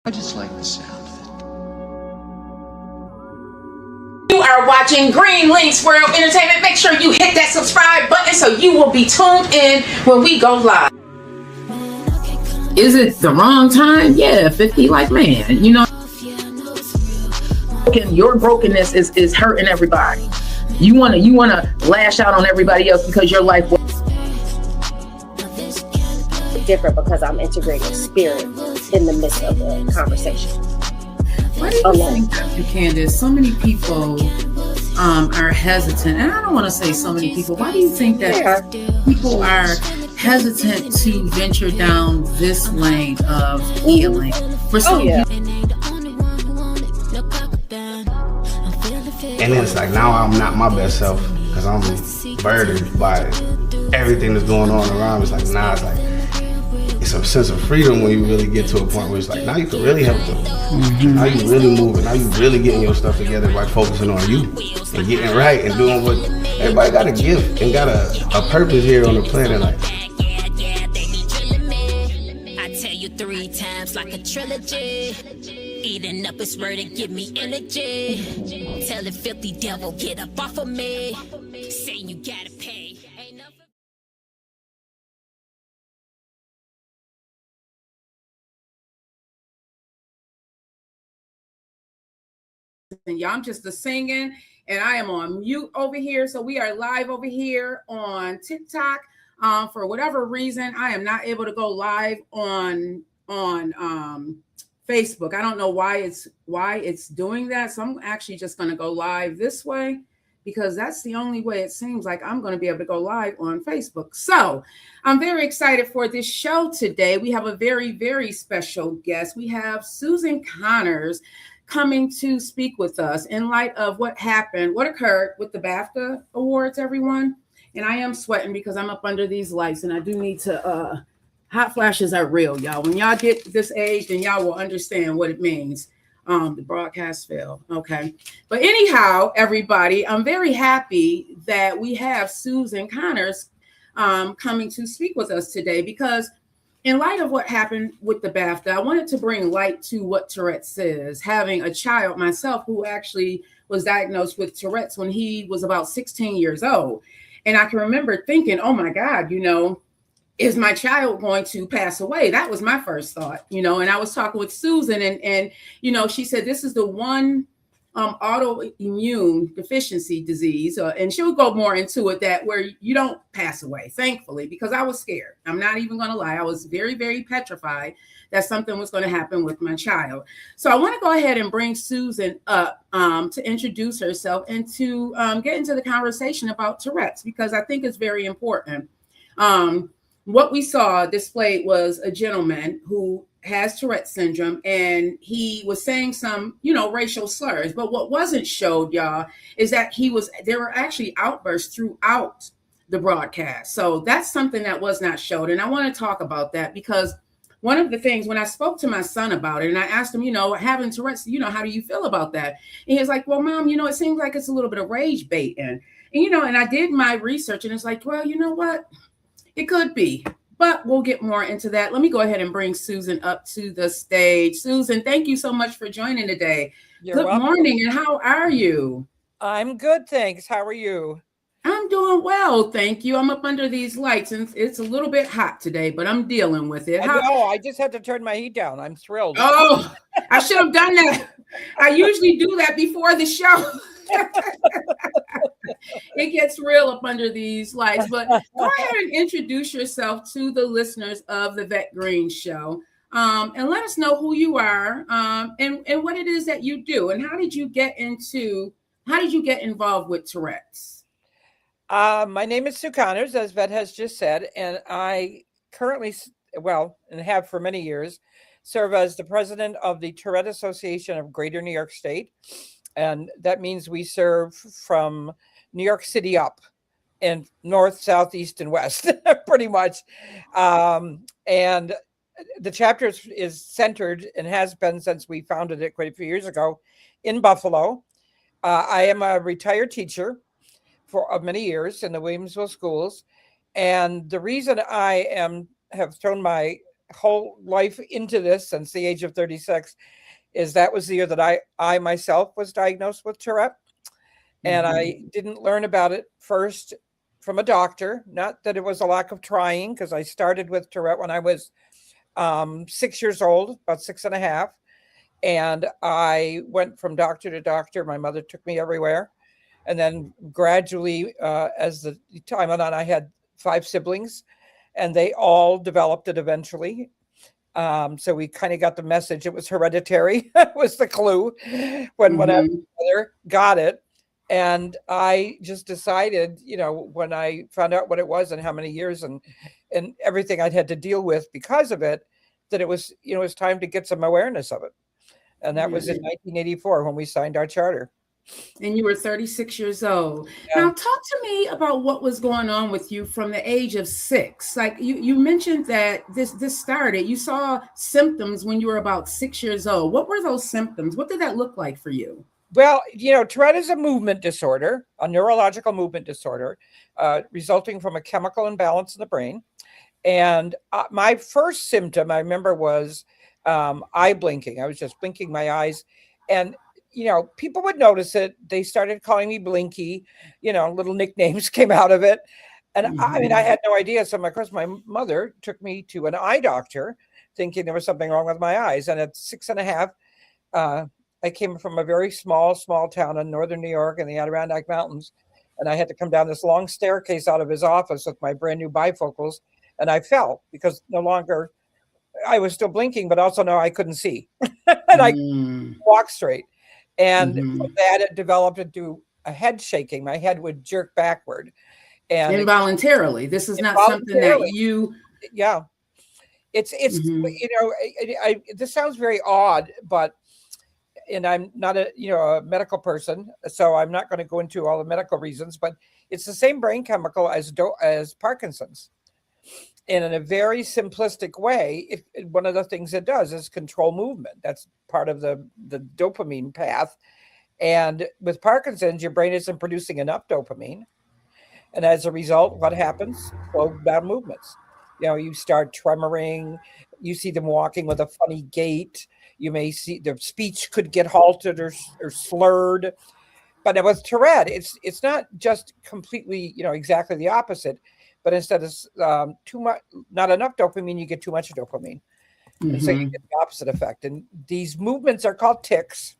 I just like the sound of it. You are watching Green Links World Entertainment. Make sure you hit that subscribe button so you will be tuned in when we go live. Is it the wrong time? Yeah, 50, like, man, you know, your brokenness is hurting everybody. You wanna lash out on everybody else because your life was different because I'm integrating spirit in the midst of the conversation. Why do you think, Dr. Candace, so many people are hesitant? And I don't want to say so many people. Why do you think that people are hesitant to venture down this lane of healing? For some people, and it's like now I'm not my best self because I'm burdened by everything that's going on around me. It's like now it's like it's a sense of freedom when you really get to a point where it's like now you can really help them. Mm-hmm. Now you really moving. Now you really getting your stuff together by focusing on you and getting right and doing what everybody got a gift and got a purpose here on the planet. Like, I tell you 3 times like a trilogy. Eating up his word and give me energy. Tell the filthy devil get up off of me. Saying you gotta pay. and y'all, I'm just singing, and I am on mute over here. So we are live over here on TikTok. For whatever reason, I am not able to go live on Facebook. I don't know why it's doing that. So I'm actually just going to go live this way because that's the only way it seems like I'm going to be able to go live on Facebook. So I'm very excited for this show today. We have a very, very special guest. We have Susan Connors coming to speak with us in light of what occurred with the BAFTA awards, everyone. And I am sweating because I'm up under these lights and I do need to, hot flashes are real, y'all. When y'all get this age, then y'all will understand what it means. The broadcast failed. Okay. But anyhow, everybody, I'm very happy that we have Susan Connors coming to speak with us today because in light of what happened with the BAFTA, I wanted to bring light to what Tourette's is. Having a child myself who actually was diagnosed with Tourette's when he was about 16 years old. And I can remember thinking, oh my God, is my child going to pass away? That was my first thought, and I was talking with Susan and she said, this is the one autoimmune deficiency disease. And she'll go more into it that where you don't pass away, thankfully, because I was scared. I'm not even going to lie. I was very, very petrified that something was going to happen with my child. So I want to go ahead and bring Susan up to introduce herself and to get into the conversation about Tourette's, because I think it's very important. What we saw displayed was a gentleman who has Tourette syndrome, and he was saying some, racial slurs. But what wasn't showed, y'all, is that there were actually outbursts throughout the broadcast. So that's something that was not showed. And I want to talk about that because one of the things when I spoke to my son about it and I asked him, having Tourette's, how do you feel about that? And he was like, well, Mom, it seems like it's a little bit of rage baiting. And, and I did my research and it's like, well, you know what? It could be. But we'll get more into that. Let me go ahead and bring Susan up to the stage. Susan, thank you so much for joining today. You're Good welcome. morning, and how are you? I'm good, thanks. How are you? I'm doing well, thank you. I'm up under these lights, and it's a little bit hot today, but I'm dealing with it. I just had to turn my heat down. I'm thrilled. Oh, I should have done that. I usually do that before the show. It gets real up under these lights, but go ahead and introduce yourself to the listeners of the Vette Green Show, and let us know who you are, and what it is that you do, and how did you get involved with Tourette's? My name is Sue Connors, as Vette has just said, and I currently, and have for many years, serve as the president of the Tourette Association of Greater New York State. And that means we serve from New York City up and north, south, east, and west, pretty much. And the chapter is centered and has been since we founded it quite a few years ago in Buffalo. I am a retired teacher of many years in the Williamsville schools. And the reason I have thrown my whole life into this since the age of 36 is that was the year that I myself was diagnosed with Tourette. And I didn't learn about it first from a doctor. Not that it was a lack of trying, because I started with Tourette when I was 6 years old, about 6.5. And I went from doctor to doctor. My mother took me everywhere. And then gradually, as the time went on, I had 5 siblings, and they all developed it eventually. So we kind of got the message. It was hereditary, was the clue when my mother got it. And I just decided, when I found out what it was and how many years and everything I'd had to deal with because of it, that it was, it was time to get some awareness of it. And that was in 1984 when we signed our charter. And you were 36 years old. Yeah. Now, talk to me about what was going on with you from the age of 6. Like you mentioned that this started, you saw symptoms when you were about 6 years old. What were those symptoms? What did that look like for you? Well, Tourette is a movement disorder, a neurological movement disorder, resulting from a chemical imbalance in the brain. And my first symptom, I remember, was eye blinking. I was just blinking my eyes. And people would notice it. They started calling me Blinky, little nicknames came out of it. And I had no idea. So of course, my mother took me to an eye doctor thinking there was something wrong with my eyes. And at 6.5, I came from a very small town in northern New York in the Adirondack Mountains. And I had to come down this long staircase out of his office with my brand new bifocals. And I fell because no longer, I was still blinking, but also no, I couldn't see. And I couldn't walk straight. And from that, it developed into a head shaking. My head would jerk backward. And involuntarily. This is not something that you... Yeah. It's this sounds very odd, but, and I'm not a medical person, so I'm not going to go into all the medical reasons, but it's the same brain chemical as Parkinson's. And in a very simplistic way, one of the things it does is control movement. That's part of the dopamine path. And with Parkinson's, your brain isn't producing enough dopamine. And as a result, what happens? Slow down movements. You start tremoring. You see them walking with a funny gait. You may see their speech could get halted or slurred. But with Tourette, it's not just completely, exactly the opposite. But instead of too much, not enough dopamine, you get too much dopamine. And so you get the opposite effect. And these movements are called tics.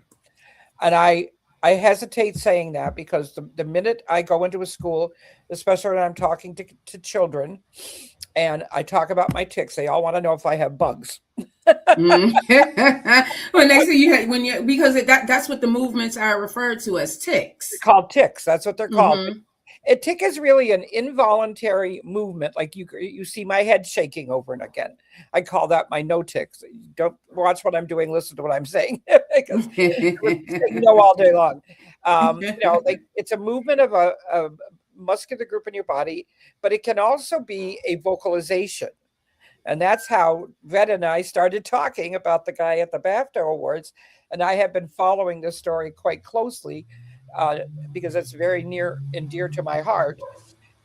And I hesitate saying that because the minute I go into a school, especially when I'm talking to children, and I talk about my tics, they all want to know if I have bugs. Well, next thing because that's what the movements are referred to as tics. They're called tics. That's what they're called. A tic is really an involuntary movement. Like you see my head shaking over and again. I call that my no tics. Don't watch what I'm doing. Listen to what I'm saying because all day long. It's a movement of a muscular group in your body, but it can also be a vocalization. And that's how Vette and I started talking about the guy at the BAFTA Awards. And I have been following this story quite closely because it's very near and dear to my heart.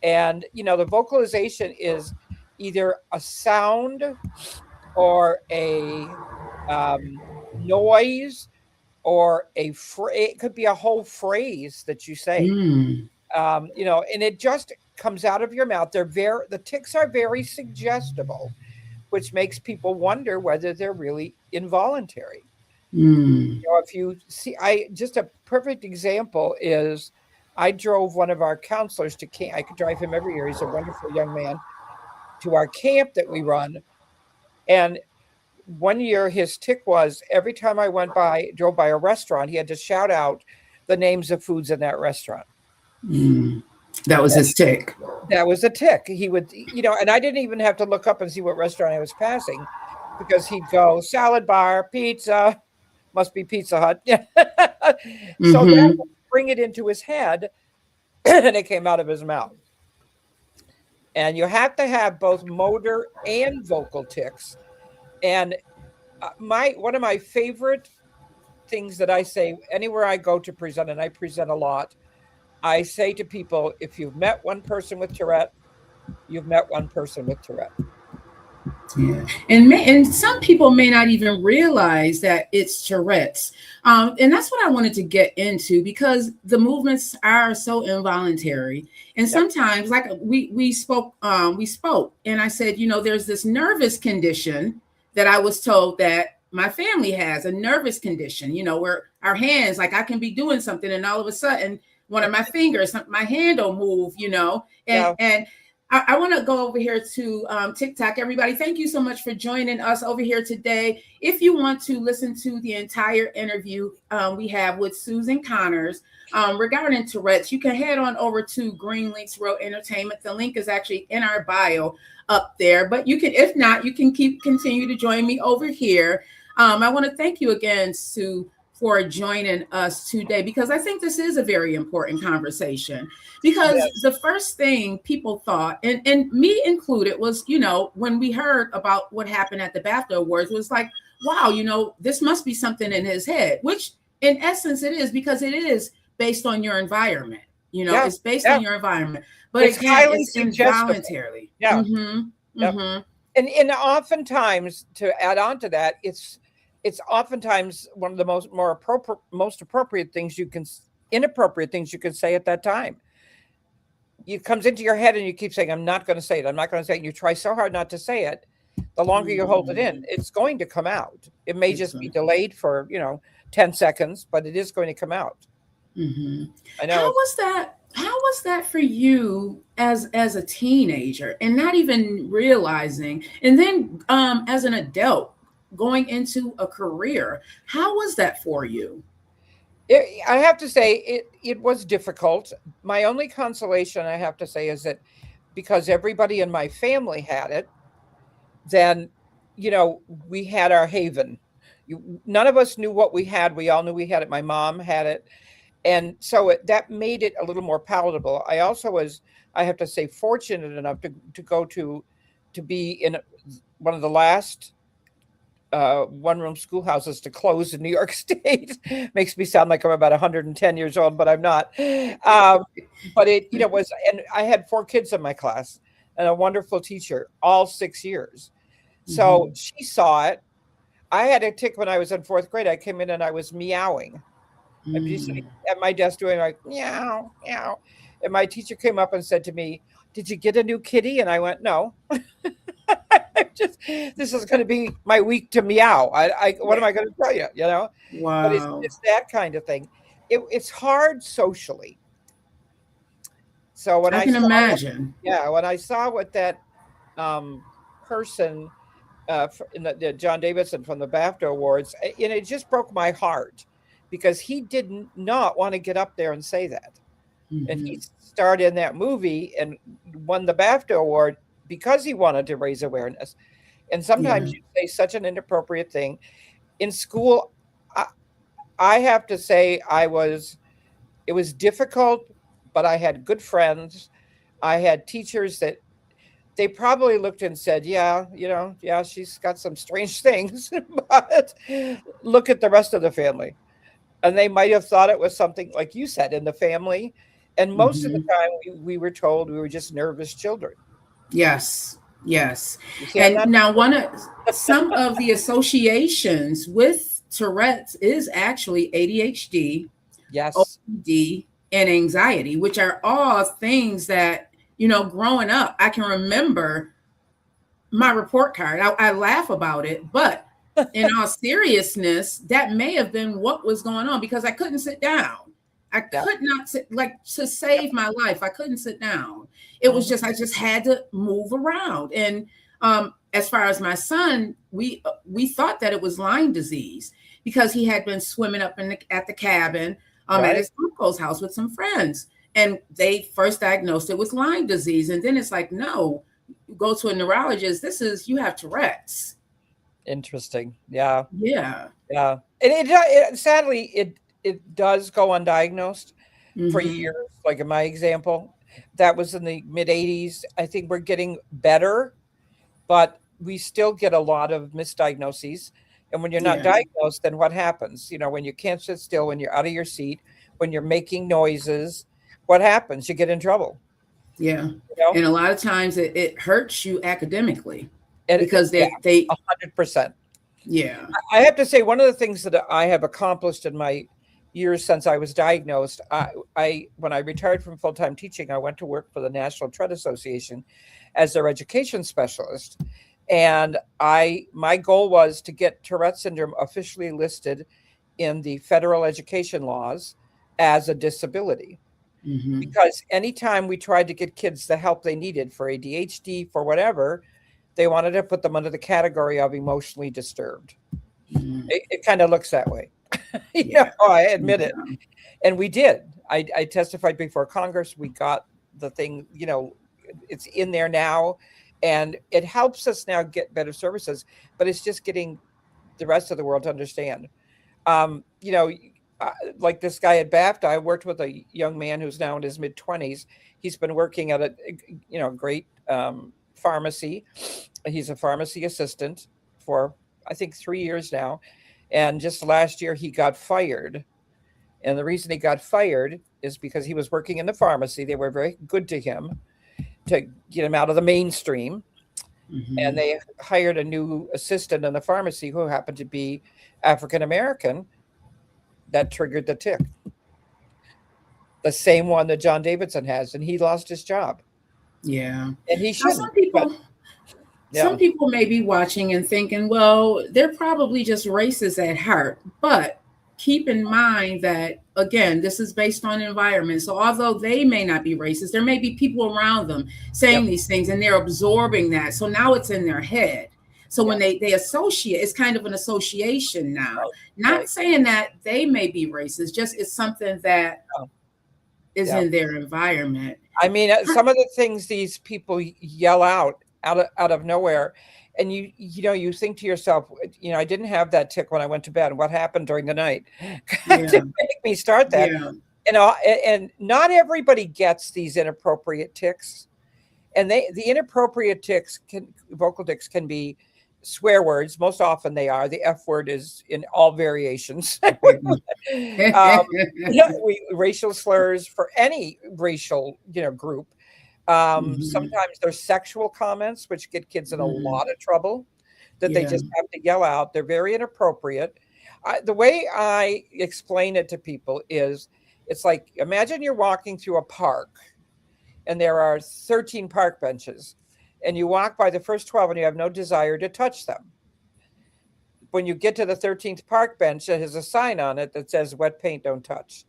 And, the vocalization is either a sound or a noise or it could be a whole phrase that you say, and it just comes out of your mouth. The tics are very suggestible, which makes people wonder whether they're really involuntary. If you see, just a perfect example is I drove one of our counselors to camp. I could drive him every year. He's a wonderful young man, to our camp that we run. And one year his tic was every time I drove by a restaurant, he had to shout out the names of foods in that restaurant. That was his tic. That was a tic. He would, and I didn't even have to look up and see what restaurant I was passing because he'd go salad bar, pizza, must be Pizza Hut. So that would bring it into his head and it came out of his mouth. And you have to have both motor and vocal tics. And one of my favorite things that I say anywhere I go to present, and I present a lot, I say to people, if you've met one person with Tourette, you've met one person with Tourette. Yeah, and some people may not even realize that it's Tourette's, and that's what I wanted to get into because the movements are so involuntary, and sometimes, like we spoke, and I said, there's this nervous condition that I was told that my family has a nervous condition, where our hands, like I can be doing something, and all of a sudden, one of my fingers, my hand will move, and I want to go over here to TikTok. Everybody, thank you so much for joining us over here today. If you want to listen to the entire interview we have with Susan Connors regarding Tourette's, you can head on over to Green Links Road Entertainment. The link is actually in our bio up there. But you can, if not, you can continue to join me over here. I want to thank you again, Sue, for joining us today, because I think this is a very important conversation. Because the first thing people thought, and me included, was, when we heard about what happened at the BAFTA Awards, was like, wow, this must be something in his head, which in essence it is, because it is based on your environment. It's based on your environment, but it's again, highly it's suggestible. involuntarily. Yeah. Mm-hmm. Mm-hmm. And oftentimes, to add on to that, it's oftentimes one of the most appropriate things inappropriate things you can say at that time. It comes into your head and you keep saying, I'm not going to say it. I'm not going to say it. And you try so hard not to say it. The longer you hold it in, it's going to come out. It may just be delayed for, 10 seconds, but it is going to come out. Mm-hmm. I know. How was that for you as a teenager, and not even realizing, and then as an adult going into a career? How was that for you? I have to say it was difficult. My only consolation, I have to say, is that because everybody in my family had it, then, we had our haven. None of us knew what we had. We all knew we had it. My mom had it. And so that made it a little more palatable. I also was, I have to say, fortunate enough to go to be in one of the last one-room schoolhouses to close in New York State. Makes me sound like I'm about 110 years old, but I'm not. But it, was, and I had 4 kids in my class and a wonderful teacher all 6 years. So she saw it. I had a tick when I was in 4th grade. I came in and I was meowing. I'd be sitting at my desk doing like meow, meow. And my teacher came up and said to me, "Did you get a new kitty?" And I went, "No." This is going to be my week to meow. What am I going to tell you? Wow. But it's that kind of thing. It's hard socially. So when I can imagine, when I saw what that person in the John Davidson from the BAFTA Awards, and it just broke my heart, because he did not want to get up there and say that. And he starred in that movie and won the BAFTA award because he wanted to raise awareness. And sometimes you say such an inappropriate thing. In school, I have to say it was difficult, but I had good friends. I had teachers that they probably looked and said, yeah, she's got some strange things, but look at the rest of the family. And they might have thought it was something, like you said, in the family. And most of the time we were told we were just nervous children. Yes. And now some of the associations with Tourette's is actually ADHD, OCD, and anxiety, which are all things that, growing up, I can remember my report card. I laugh about it, but in all seriousness, that may have been what was going on, because I couldn't sit down. I could not sit, like, to save my life. I couldn't sit down. It was just, I just had to move around. And as far as my son, we thought that it was Lyme disease, because he had been swimming up at the cabin at his uncle's house with some friends. And they first diagnosed it with Lyme disease. And then it's like, no, go to a neurologist. You have Tourette's. Interesting. Yeah. And it sadly, it does go undiagnosed for years. Like in my example, that was in the mid 80s. I think we're getting better, but we still get a lot of misdiagnoses. And when you're not diagnosed, then what happens? When you can't sit still, when you're out of your seat, when you're making noises, what happens? You get in trouble. Yeah. And a lot of times it hurts you academically. because they 100%. Yeah. I have to say, one of the things that I have accomplished in my years since I was diagnosed, when I retired from full-time teaching, I went to work for the National Tourette Association as their education specialist. And my goal was to get Tourette syndrome officially listed in the federal education laws as a disability. Mm-hmm. Because anytime we tried to get kids the help they needed for ADHD, for whatever, they wanted to put them under the category of emotionally disturbed. Mm-hmm. It kind of looks that way. I admit it. And we did. I testified before Congress. We got the thing, it's in there now. And it helps us now get better services. But it's just getting the rest of the world to understand. Like this guy at BAFTA, I worked with a young man who's now in his mid-20s. He's been working at a great pharmacy. He's a pharmacy assistant for, I think, 3 years now. And just last year, he got fired. And the reason he got fired is because he was working in the pharmacy. They were very good to him to get him out of the mainstream. Mm-hmm. And they hired a new assistant in the pharmacy who happened to be African-American. That triggered the tick. The same one that John Davidson has, and he lost his job. Yeah. And he should. Some people may be watching and thinking, well, they're probably just racist at heart. But keep in mind that, again, this is based on environment. So although they may not be racist, there may be people around them saying these things, and they're absorbing that. So now it's in their head. So when they associate, it's kind of an association now. Not saying that they may be racist, just it's something that is in their environment. I mean, some of the things these people yell out of nowhere, and you think to yourself, I didn't have that tick when I went to bed. What happened during the night to make me start that? Yeah. And not everybody gets these inappropriate ticks, and the inappropriate ticks vocal ticks can be swear words. Most often they are. The F word is in all variations. Racial slurs for any racial group. Sometimes there's sexual comments, which get kids in a lot of trouble that they just have to yell out. They're very inappropriate. The way I explain it to people is, it's like, imagine you're walking through a park and there are 13 park benches, and you walk by the first 12 and you have no desire to touch them. When you get to the 13th park bench, it has a sign on it that says wet paint don't touch.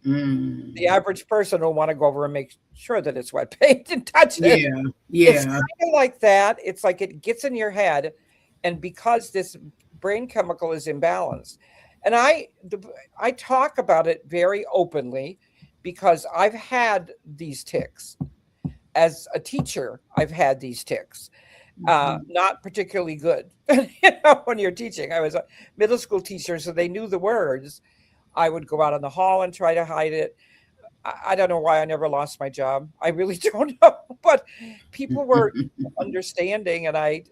The average person will want to go over and make sure that it's wet paint and touch it. It's kind of like that. It's like it gets in your head, and because this brain chemical is imbalanced. And I talk about it very openly because I've had these tics. As a teacher, I've had these tics. Not particularly good. When you're teaching, I was a middle school teacher, so they knew the words. I would go out in the hall and try to hide it. I don't know why I never lost my job. I really don't know, but people were understanding. And I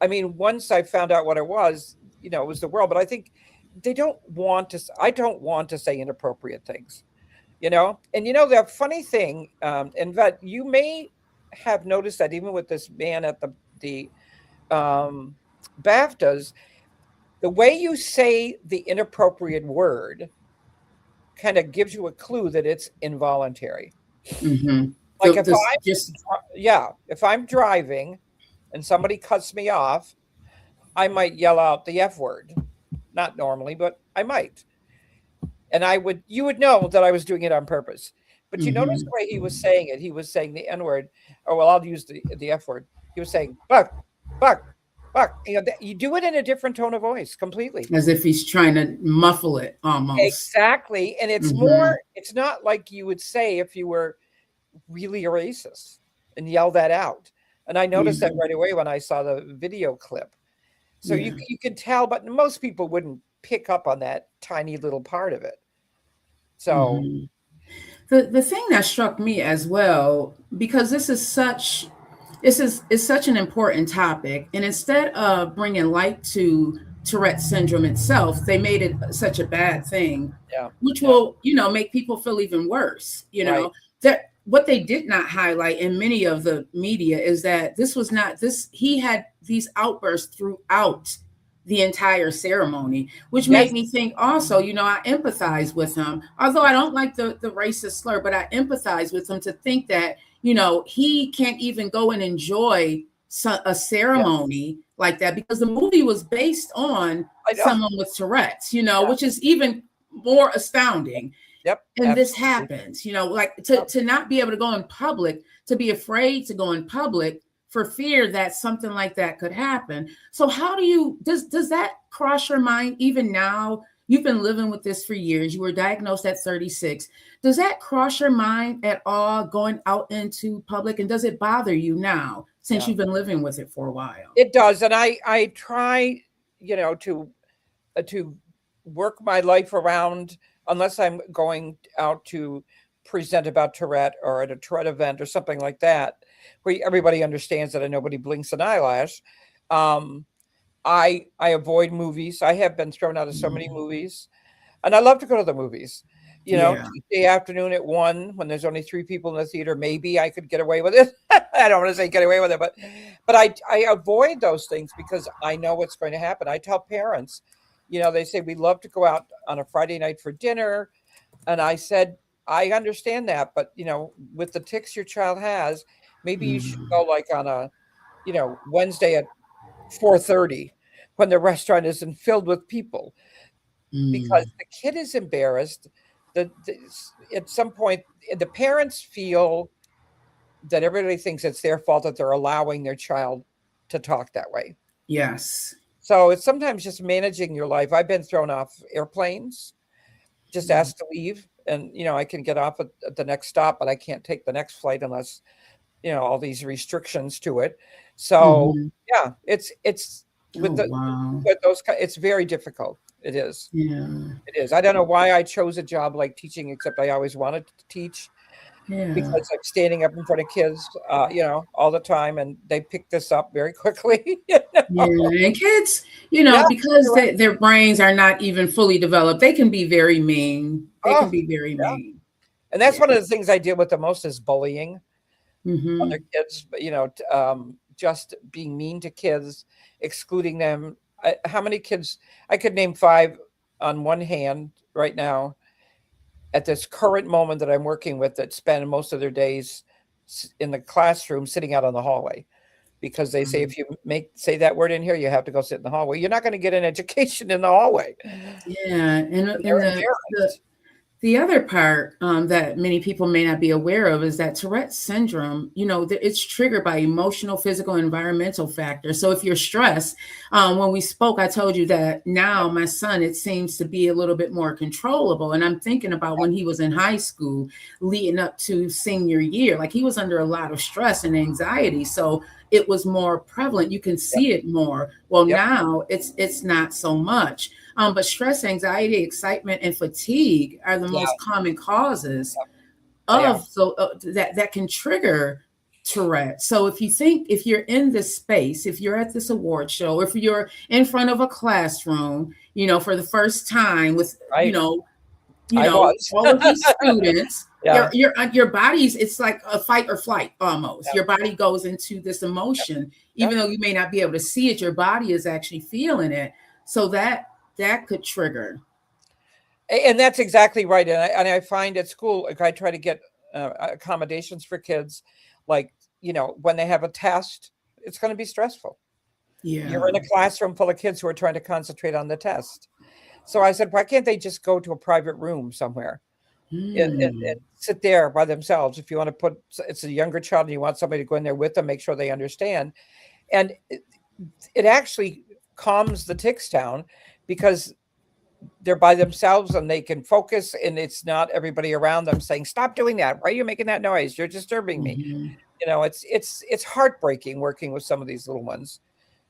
mean, once I found out what it was the world, but I think I don't want to say inappropriate things, and the funny thing, and Vette, you may have noticed that even with this man at the BAFTAs, the way you say the inappropriate word kind of gives you a clue that it's involuntary. Mm-hmm. Like if I'm driving and somebody cuts me off, I might yell out the F word. Not normally, but I might. And you would know that I was doing it on purpose. But you notice the way he was saying it. He was saying the N word. Oh, well, I'll use the F word. He was saying, buck. You do it in a different tone of voice completely. As if he's trying to muffle it almost. Exactly. And it's more, it's not like you would say if you were really a racist and yell that out. And I noticed that right away when I saw the video clip. So you can tell, but most people wouldn't pick up on that tiny little part of it. So the thing that struck me as well, because this is such an important topic, and instead of bringing light to Tourette syndrome itself, they made it such a bad thing, which will make people feel even worse. That what they did not highlight in many of the media is that this was not this. He had these outbursts throughout the entire ceremony, which made me think also, I empathize with him. Although I don't like the racist slur, but I empathize with him to think that, he can't even go and enjoy a ceremony like that, because the movie was based on someone with Tourette's, which is even more astounding. Yep. And absolutely. this happens, like to not be able to go in public, to be afraid to go in public for fear that something like that could happen. So how does that cross your mind even now? You've been living with this for years. You were diagnosed at 36. Does that cross your mind at all going out into public? And does it bother you now since you've been living with it for a while? It does. And I try, to work my life around, unless I'm going out to present about Tourette or at a Tourette event or something like that, where everybody understands that nobody blinks an eyelash. I avoid movies. I have been thrown out of so many movies, and I love to go to the movies. Tuesday afternoon at 1, when there's only 3 people in the theater, maybe I could get away with it. I don't want to say get away with it, but I avoid those things because I know what's going to happen. I tell parents, they say we love to go out on a Friday night for dinner, and I said I understand that, but with the tics your child has, maybe you should go like on a Wednesday at 4:30 when the restaurant isn't filled with people, because the kid is embarrassed. At some point, the parents feel that everybody thinks it's their fault that they're allowing their child to talk that way. Yes. So it's sometimes just managing your life. I've been thrown off airplanes, just asked to leave, and I can get off at the next stop, but I can't take the next flight unless all these restrictions to it. So it's with those, it's very difficult. It is. Yeah. It is. I don't know why I chose a job like teaching, except I always wanted to teach. Yeah. Because I'm standing up in front of kids, all the time, and they pick this up very quickly. Yeah, and kids, because their brains are not even fully developed, they can be very mean. They can be very mean. And that's one of the things I deal with the most is bullying other kids. Just being mean to kids, excluding them. How many kids? I could name 5 on one hand right now at this current moment that I'm working with that spend most of their days in the classroom sitting out on the hallway, because they say if you say that word in here, you have to go sit in the hallway. You're not going to get an education in the hallway. Yeah, and the other part that many people may not be aware of is that Tourette's syndrome, it's triggered by emotional, physical, environmental factors. So if you're stressed, when we spoke, I told you that now my son, it seems to be a little bit more controllable. And I'm thinking about when he was in high school leading up to senior year, like he was under a lot of stress and anxiety. So it was more prevalent. You can see it more. Well, now it's not so much. But stress, anxiety, excitement, and fatigue are the most common causes of that can trigger Tourette. So if you're in this space, if you're at this award show, if you're in front of a classroom, for the first time with all of these students, your body's, it's like a fight or flight almost. Your body goes into this emotion, even though you may not be able to see it. Your body is actually feeling it. So that could trigger. And that's exactly right. And I find at school, like I try to get accommodations for kids, like, when they have a test, it's going to be stressful. Yeah. You're in a classroom full of kids who are trying to concentrate on the test. So I said, why can't they just go to a private room somewhere and sit there by themselves? If you want to it's a younger child and you want somebody to go in there with them, make sure they understand. And it actually calms the tics down, because they're by themselves and they can focus, and it's not everybody around them saying, stop doing that. Why are you making that noise? You're disturbing me. It's heartbreaking working with some of these little ones,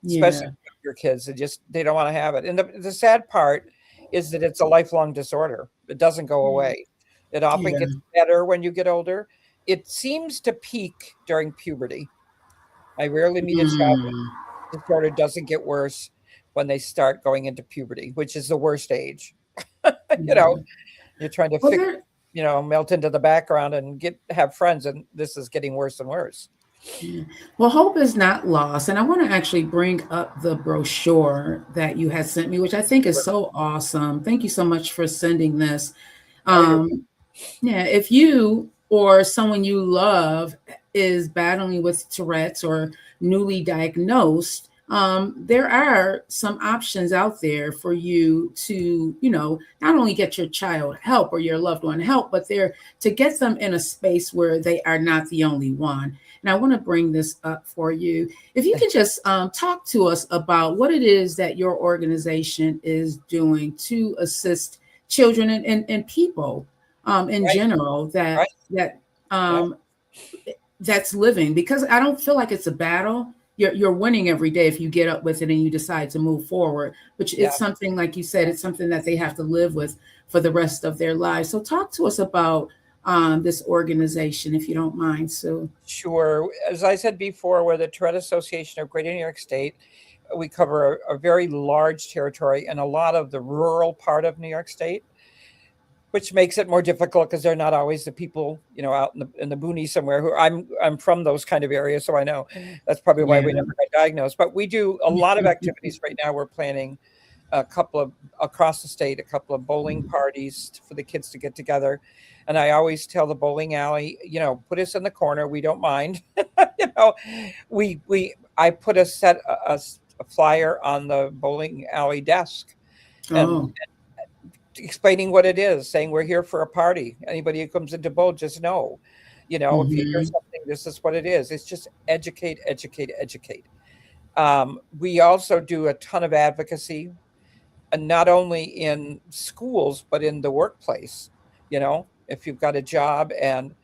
especially your kids. They don't want to have it. And the sad part is that it's a lifelong disorder. It doesn't go away. It often gets better when you get older. It seems to peak during puberty. I rarely meet a child with disorder doesn't get worse when they start going into puberty, which is the worst age. You're trying to fix. melt into the background and have friends. And this is getting worse and worse. Well, hope is not lost. And I want to actually bring up the brochure that you had sent me, which I think is so awesome. Thank you so much for sending this. If you or someone you love is battling with Tourette's or newly diagnosed, there are some options out there for you to, not only get your child help or your loved one help, but to get them in a space where they are not the only one. And I want to bring this up for you. If you can just talk to us about what it is that your organization is doing to assist children and people in general that's living, because I don't feel like it's a battle. You're winning every day if you get up with it and you decide to move forward. But it's something, like you said, it's something that they have to live with for the rest of their lives. So talk to us about this organization, if you don't mind, Sue. Sure. As I said before, we're the Tourette Association of Greater New York State. We cover a very large territory and a lot of the rural part of New York State, which makes it more difficult because they're not always the people, out in the boonies somewhere. Who I'm from those kind of areas, so I know that's probably why we never got diagnosed. But we do a lot of activities right now. We're planning across the state, a couple of bowling parties for the kids to get together. And I always tell the bowling alley, put us in the corner. We don't mind. I put a flyer on the bowling alley desk and explaining what it is, saying we're here for a party. Anybody who comes into bowl, just know, if you hear something, this is what it is. It's just educate. We also do a ton of advocacy, and not only in schools, but in the workplace. If you've got a job and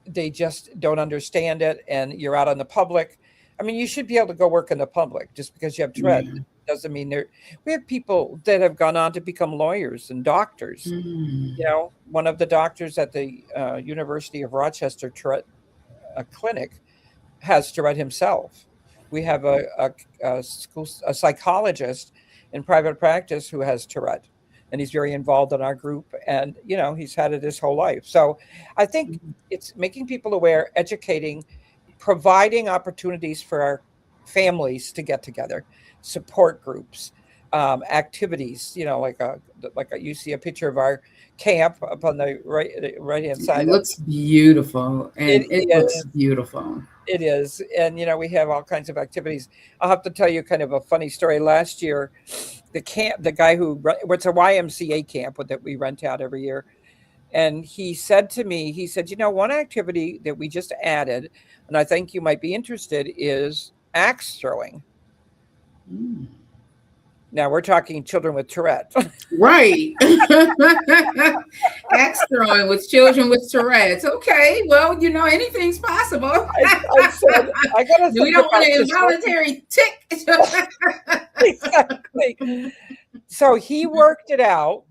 they just don't understand it and you're out on the public, you should be able to go work in the public. Just because you have Tourette doesn't mean we have people that have gone on to become lawyers and doctors. One of the doctors at the University of Rochester Tourette clinic has Tourette himself. We have a psychologist in private practice who has Tourette. And he's very involved in our group, and he's had it his whole life. So I think it's making people aware, educating, providing opportunities for our families to get together, support groups, activities. You see a picture of our camp up on the right hand side. It looks beautiful, and it looks beautiful. It is. And, we have all kinds of activities. I'll have to tell you kind of a funny story. Last year, the guy it's a YMCA camp that we rent out every year. And he said to me, one activity that we just added, and I think you might be interested, is axe throwing. Now we're talking children with Tourette. Right. Axe throwing with children with Tourette's. Okay. Well, anything's possible. I said, I gotta we don't want an involuntary tick. Exactly. So he worked it out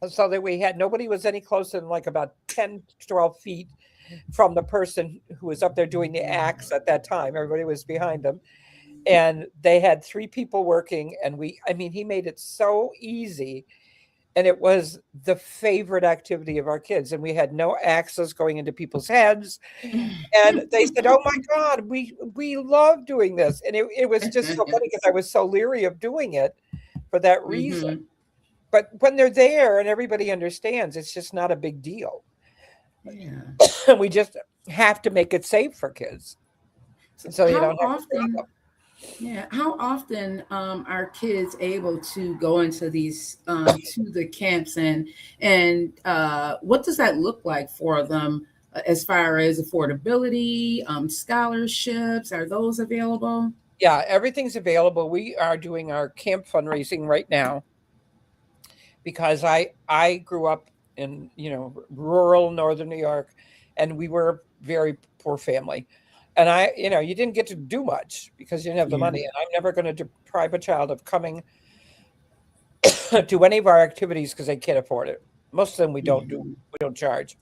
so that nobody was any closer than like about 10, 12 feet from the person who was up there doing the axe at that time. Everybody was behind them. And they had 3 people working, and he made it so easy. And it was the favorite activity of our kids. And we had no axes going into people's heads. And they said, oh my God, we love doing this. And it was just so funny because I was so leery of doing it for that reason. But when they're there and everybody understands, it's just not a big deal. Yeah. We just have to make it safe for kids. So you don't have to. Yeah. How often are kids able to go into these to the camps, and what does that look like for them as far as affordability, scholarships? Are those available? Yeah, everything's available. We are doing our camp fundraising right now because I grew up in rural northern New York, and we were a very poor family. And you didn't get to do much because you didn't have the money. And I'm never going to deprive a child of coming to any of our activities because they can't afford it. Most of them we don't charge.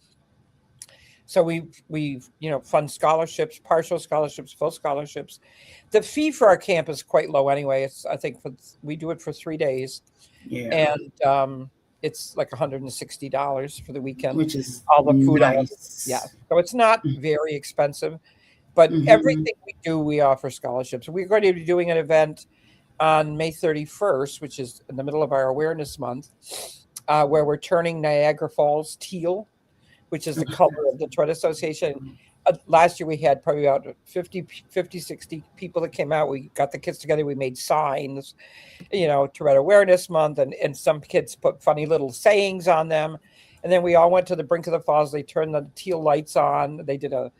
So we fund scholarships, partial scholarships, full scholarships. The fee for our camp is quite low anyway. We do it for 3 days. Yeah. And it's like $160 for the weekend, which is all the food. nice. Yeah. So it's not very expensive, but everything we do, we offer scholarships. We're going to be doing an event on May 31st, which is in the middle of our awareness month, where we're turning Niagara Falls teal, which is the color of the Tourette Association. Last year we had probably about 50, 60 people that came out. We got the kids together. We made signs, Tourette Awareness Month, and some kids put funny little sayings on them. And then we all went to the brink of the falls. They turned the teal lights on. They did a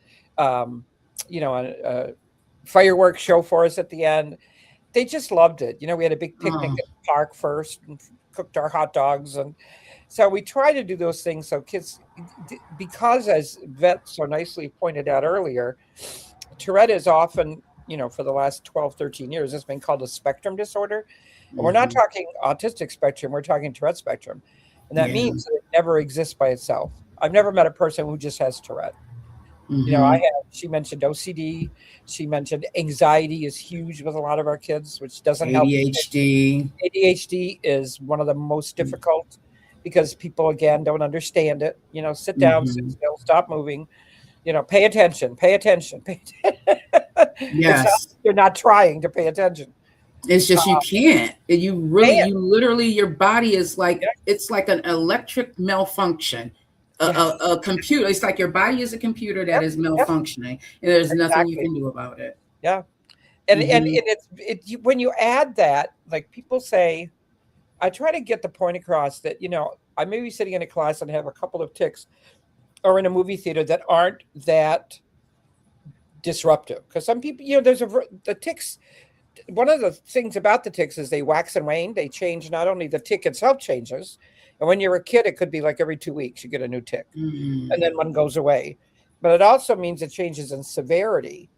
fireworks show for us at the end. They just loved it. We had a big picnic at the park first and cooked our hot dogs. And so we try to do those things so kids, because as Vette so nicely pointed out earlier, Tourette is often, for the last 12, 13 years, it's been called a spectrum disorder. And we're not talking autistic spectrum, we're talking Tourette spectrum. And that means that it never exists by itself. I've never met a person who just has Tourette. She mentioned OCD. She mentioned anxiety is huge with a lot of our kids, which doesn't help. ADHD is one of the most difficult because people, again, don't understand it. Sit down, sit still, stop moving, pay attention. Yes. You're not trying to pay attention. It's just you can't. You literally, your body is like, it's like an electric malfunction. A computer. It's like your body is a computer that is malfunctioning, and there's nothing you can do about it. Yeah, and it's when you add that, like people say, I try to get the point across that I may be sitting in a class and have a couple of tics, or in a movie theater that aren't that disruptive. Because some people, the tics. One of the things about the tics is they wax and wane. They change. Not only the tic itself changes. And when you're a kid, it could be like every 2 weeks you get a new tic, and then one goes away. But it also means it changes in severity,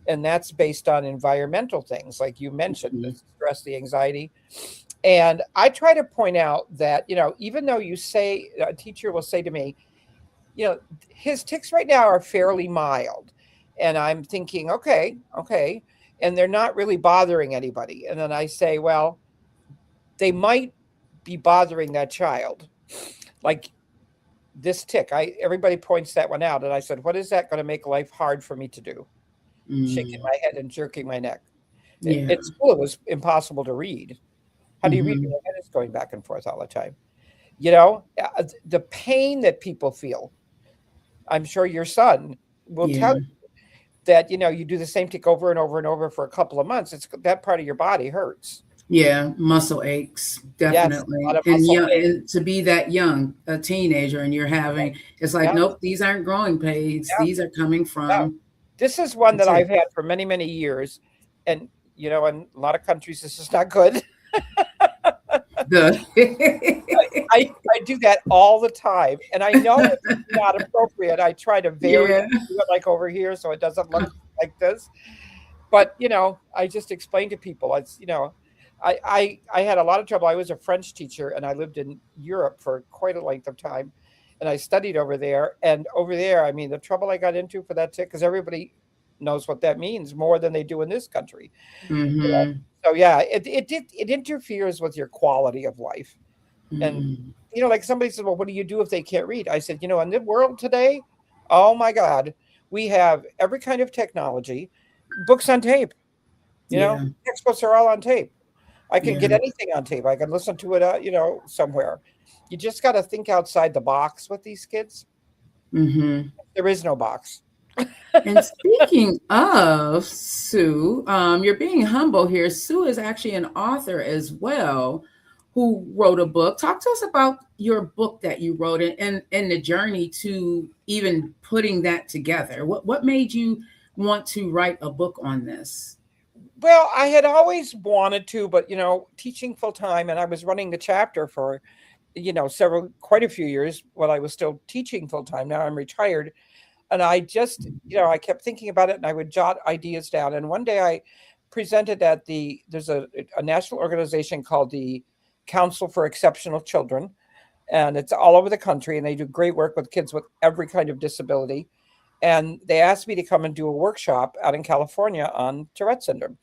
and that's based on environmental things, like you mentioned, the stress, the anxiety. And I try to point out that, even though you say, a teacher will say to me, his tics right now are fairly mild. And I'm thinking, okay. And they're not really bothering anybody. And then I say, well, they might be bothering that child, like this tic. Everybody points that one out, and I said, "What is that going to make life hard for me to do?" Shaking my head and jerking my neck. At school, it was impossible to read. How do you read when your head is going back and forth all the time? The pain that people feel. I'm sure your son will tell you that you do the same tic over and over and over for a couple of months. It's that part of your body hurts. Yeah, muscle aches, definitely. Yes, and to be that young, a teenager, and you're having, it's like, nope, these aren't growing pains. These are coming from. This is one that I've had for many, many years. And, in a lot of countries, this is not good. I do that all the time. And I know it's not appropriate. I try to vary it, do it like over here so it doesn't look like this. But, I just explain to people, it's, I had a lot of trouble. I was a French teacher and I lived in Europe for quite a length of time. And I studied over there. And over there, the trouble I got into for that tic, because everybody knows what that means more than they do in this country. So, it interferes with your quality of life. And, like somebody said, well, what do you do if they can't read? I said, in the world today, oh, my God, we have every kind of technology, books on tape. Textbooks are all on tape. I can get anything on tape. I can listen to it, somewhere. You just got to think outside the box with these kids. There is no box. And speaking of Sue, you're being humble here. Sue is actually an author as well who wrote a book. Talk to us about your book that you wrote and the journey to even putting that together. What made you want to write a book on this? Well, I had always wanted to, but, teaching full time, and I was running the chapter for, quite a few years while I was still teaching full time. Now I'm retired. And I just, I kept thinking about it and I would jot ideas down. And one day I presented at there's a national organization called the Council for Exceptional Children. And it's all over the country. And they do great work with kids with every kind of disability. And they asked me to come and do a workshop out in California on Tourette syndrome.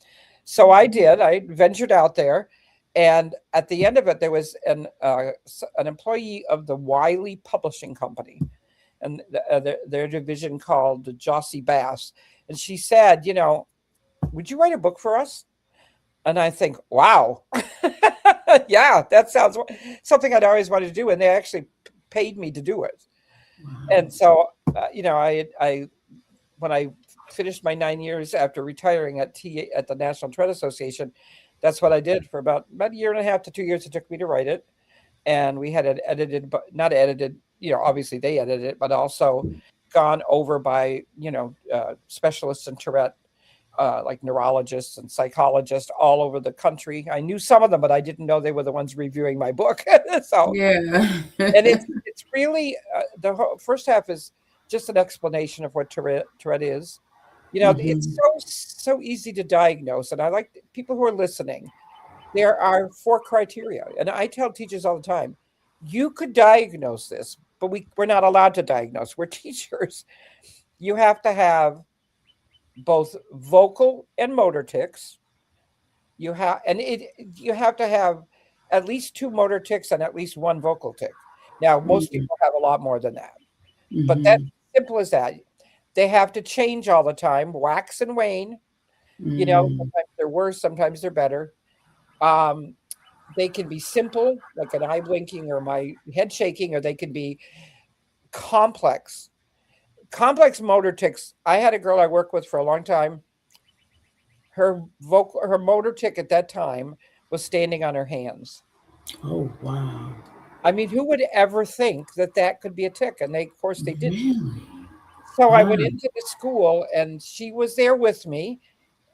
So I did. I ventured out there And at the end of it, there was an employee of the Wiley Publishing Company, and their division called Jossie Bass. And she said, would you write a book for us? And I think, wow, yeah, that sounds something I'd always wanted to do. And they actually paid me to do it. Wow. And so, I when I finished my 9 years after retiring at the National Tourette Association, that's what I did for about a year and a half to 2 years. It took me to write it. And we had it edited, but not edited, obviously they edited it, but also gone over by, specialists in Tourette, like neurologists and psychologists all over the country. I knew some of them, but I didn't know they were the ones reviewing my book. So, yeah. And it's really, the first half is just an explanation of what Tourette is. It's so easy to diagnose. And I like people who are listening. There are 4 criteria. And I tell teachers all the time, you could diagnose this, but we're not allowed to diagnose. We're teachers. You have to have both vocal and motor tics. You have to have at least 2 motor tics and at least 1 vocal tic. Now, most people have a lot more than that. But that's simple as that. They have to change all the time, wax and wane. Sometimes they're worse, sometimes they're better. They can be simple, like an eye blinking or my head shaking, or they can be complex. Complex motor tics. I had a girl I worked with for a long time. Her motor tic at that time was standing on her hands. Oh, wow. I mean, who would ever think that could be a tic? And of course they didn't. Really? So I went into the school and she was there with me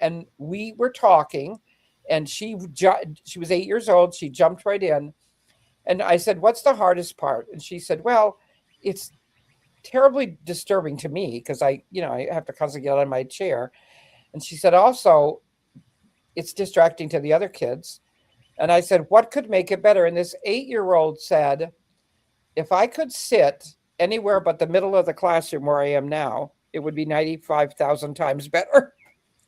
and we were talking and she was 8 years old. She jumped right in and I said, what's the hardest part? And she said, well, it's terribly disturbing to me because I have to constantly get out of my chair. And she said, also, it's distracting to the other kids. And I said, what could make it better? And this 8-year-old said, if I could sit anywhere but the middle of the classroom where I am now, it would be 95,000 times better.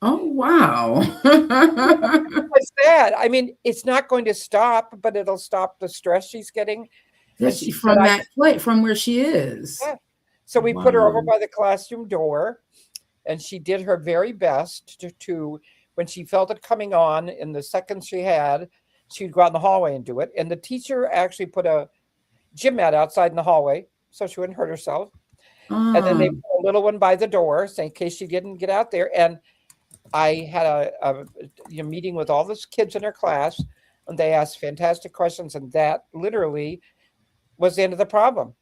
Oh, wow. What's that? I mean, it's not going to stop, but it'll stop the stress she's getting. From where she is. Yeah. So we put her over by the classroom door and she did her very best to when she felt it coming on in the seconds she'd go out in the hallway and do it. And the teacher actually put a gym mat outside in the hallway so she wouldn't hurt herself. And then they put a little one by the door so in case she didn't get out there. And I had a meeting with all the kids in her class and they asked fantastic questions. And that literally was the end of the problem.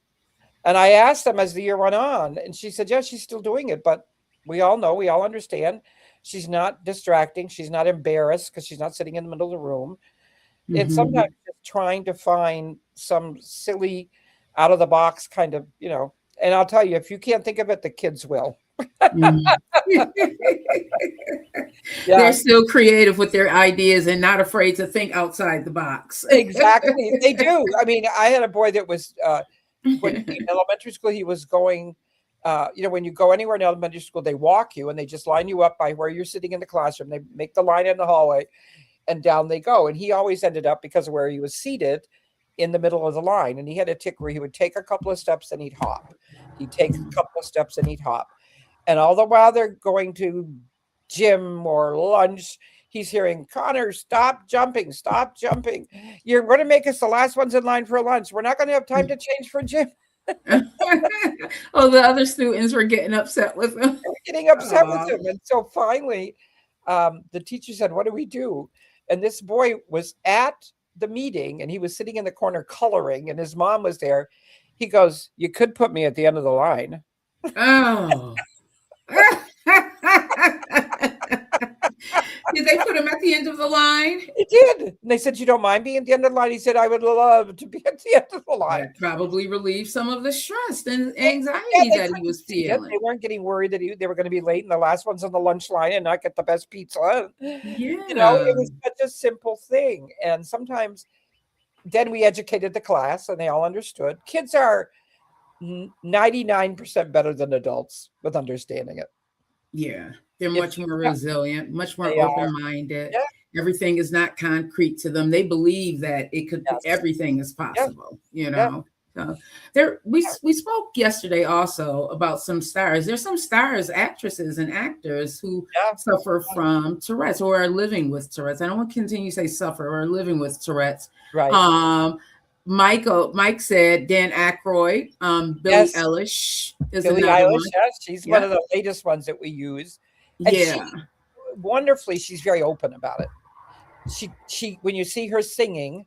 And I asked them as the year went on and she said, yeah, she's still doing it. But we all know, we all understand. She's not distracting. She's not embarrassed because she's not sitting in the middle of the room. It's sometimes just trying to find some silly out of the box kind of, and I'll tell you, if you can't think of it, the kids will. They're still creative with their ideas and not afraid to think outside the box. Exactly. They do. I mean, I had a boy that was, when in elementary school, he was going, when you go anywhere in elementary school, they walk you and they just line you up by where you're sitting in the classroom. They make the line in the hallway and down they go. And he always ended up, because of where he was seated, in the middle of the line. And he had a tic where he would take a couple of steps and he'd hop. He'd take a couple of steps and he'd hop. And all the while they're going to gym or lunch, he's hearing, Connor, stop jumping, stop jumping. You're going to make us the last ones in line for lunch. We're not going to have time to change for gym. Oh, the other students were getting upset with him. Getting upset with him. And so finally, the teacher said, what do we do? And this boy was at the meeting and he was sitting in the corner coloring and his mom was there. He goes, you could put me at the end of the line. Oh. Did they put him at the end of the line? He did. And they said, you don't mind being at the end of the line? He said, I would love to be at the end of the line. That probably relieved some of the stress and anxiety that he was feeling. They weren't getting worried that they were going to be late and the last ones on the lunch line and not get the best pizza. Yeah. It was such a simple thing. And sometimes then we educated the class and they all understood. Kids are 99% better than adults with understanding it. Yeah. They're much more resilient, much more open-minded. Yeah. everything is not concrete to them. They believe that it could, Yes. everything is possible, you Yeah. know. So we spoke yesterday also about some stars. There's some stars, actresses and actors who suffer from Tourette's or are living with Tourette's. I don't want to continue to say suffer or living with Tourette's. Right. Mike said Dan Aykroyd, Billie Eilish is Billie another Eilish, one. yes, she's one of the latest ones that we use. And she's very open about it. She when you see her singing,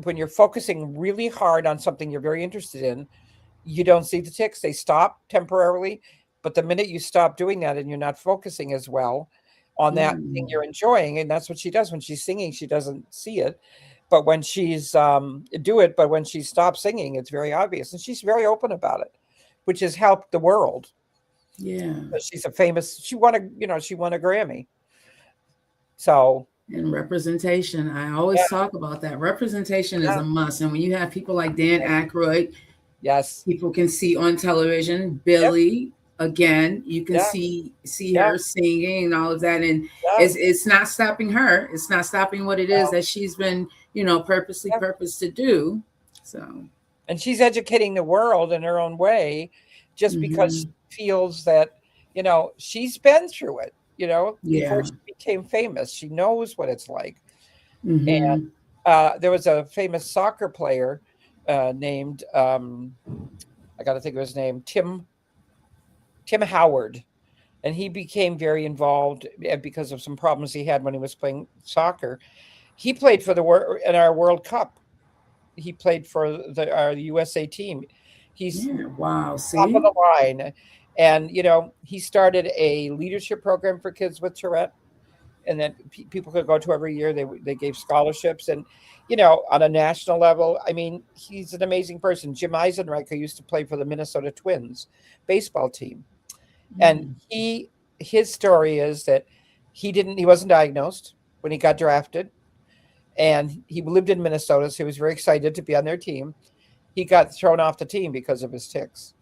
when you're focusing really hard on something you're very interested in, you don't see the tics. They stop temporarily, but the minute you stop doing that and you're not focusing as well on that thing you're enjoying, and that's what she does when she's singing, she doesn't see it. But when she's but when she stops singing, it's very obvious. And she's very open about it, which has helped the world. Yeah. She's she won a Grammy. So, and representation. I always talk about that. Representation is a must. And when you have people like Dan Aykroyd, people can see on television, Billie, again, you can see her singing and all of that. And it's not stopping her. It's not stopping what it is that she's been, purposed to do. So, and she's educating the world in her own way, just because she feels that, she's been through it, before she became famous. She knows what it's like. And there was a famous soccer player named, I got to think of his name, Tim Howard. And he became very involved because of some problems he had when he was playing soccer. He played for in our World Cup. He played for our USA team. He's top of the line. And, he started a leadership program for kids with Tourette. And then people could go to every year. They gave scholarships. And, on a national level, I mean, he's an amazing person. Jim Eisenreicher used to play for the Minnesota Twins baseball team. And his story is that he wasn't diagnosed when he got drafted. And he lived in Minnesota, so he was very excited to be on their team. He got thrown off the team because of his tics.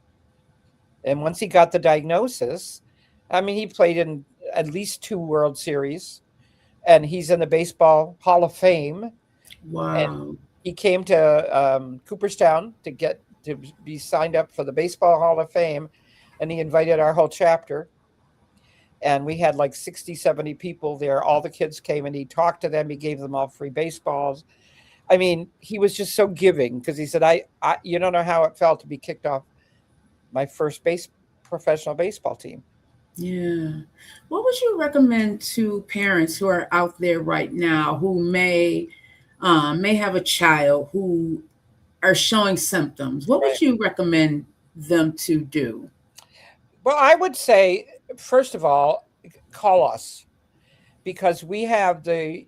And once he got the diagnosis, I mean, he played in at least 2 World Series, and he's in the Baseball Hall of Fame. Wow. And he came to Cooperstown to be signed up for the Baseball Hall of Fame, and he invited our whole chapter. And we had like 60, 70 people there. All the kids came and he talked to them. He gave them all free baseballs. I mean, he was just so giving because he said, I you don't know how it felt to be kicked off my first professional baseball team. Yeah. What would you recommend to parents who are out there right now who may have a child who are showing symptoms? What would you recommend them to do? Well, I would say, first of all, call us, because we have the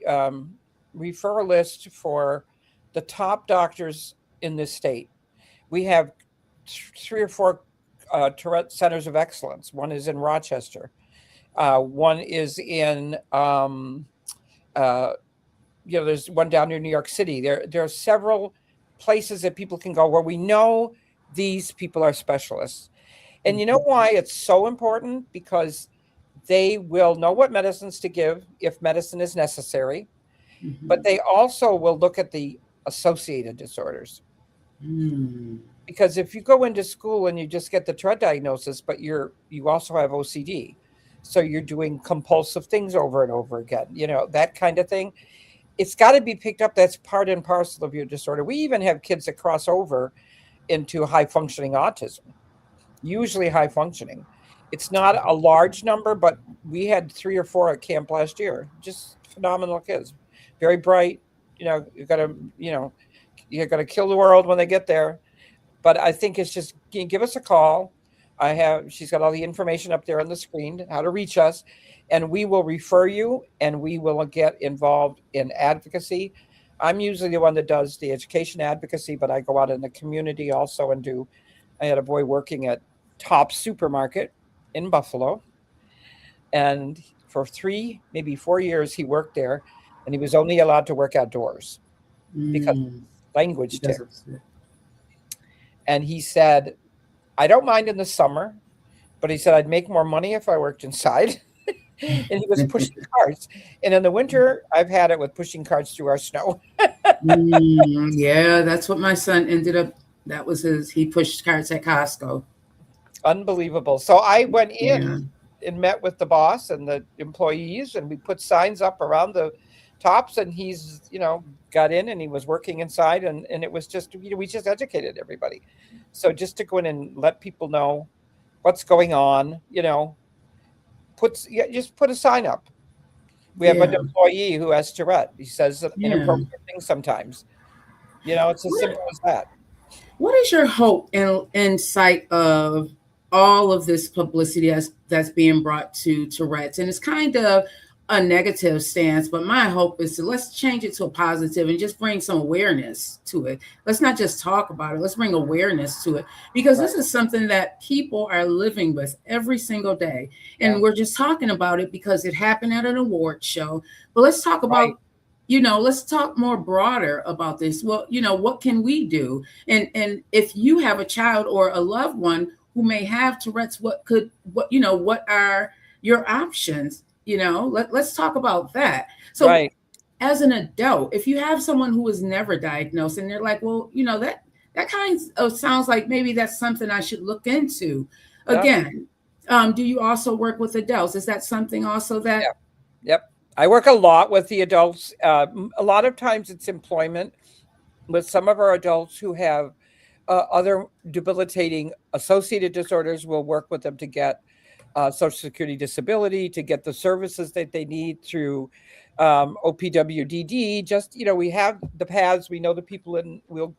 referral list for the top doctors in this state. We have 3 or 4 Tourette centers of excellence. One is in Rochester. One is in, there's one down near New York City. There are several places that people can go where we know these people are specialists. And you know why it's so important? Because they will know what medicines to give if medicine is necessary, but they also will look at the associated disorders. Because if you go into school and you just get the Tourette diagnosis, but you also have OCD, so you're doing compulsive things over and over again, that kind of thing, it's got to be picked up. That's part and parcel of your disorder. We even have kids that cross over into high functioning autism. Usually high functioning. It's not a large number, but we had 3 or 4 at camp last year. Just phenomenal kids, very bright. You're gonna kill the world when they get there. But I think it's just give us a call. She's got all the information up there on the screen, how to reach us, and we will refer you and we will get involved in advocacy. I'm usually the one that does the education advocacy, but I go out in the community also and I had a boy working at Top Supermarket in Buffalo, and for 3, maybe 4 years he worked there, and he was only allowed to work outdoors because of language tics. And he said, I don't mind in the summer, but he said I'd make more money if I worked inside. and he was pushing carts. And in the winter, I've had it with pushing carts through our snow. Yeah, that's what my son ended up. That was he pushed carts at Costco. Unbelievable. So I went in Yeah. and met with the boss and the employees, and we put signs up around the tops, and he's, got in and he was working inside, and it was just, we just educated everybody. So just to go in and let people know what's going on, just put a sign up. We have an Yeah. employee who has Tourette. He says Yeah. inappropriate things sometimes. It's as simple as that. What is your hope in sight of all of this publicity that's being brought to Tourette's? And it's kind of a negative stance, but my hope is let's change it to a positive and just bring some awareness to it. Let's not just talk about it. Let's bring awareness to it, because this is something that people are living with every single day. And we're just talking about it because it happened at an award show. But let's talk about let's talk more broader about this. Well, what can we do? And if you have a child or a loved one who may have Tourette's, what are your options? Let's talk about that. So as an adult, if you have someone who was never diagnosed and they're like, well, that kind of sounds like maybe that's something I should look into. Again, do you also work with adults? Is that something also that? Yep. I work a lot with the adults. A lot of times it's employment with some of our adults who have other debilitating associated disorders. We'll work with them to get Social Security disability, to get the services that they need through OPWDD. Just, we have the paths, we know the people, and we'll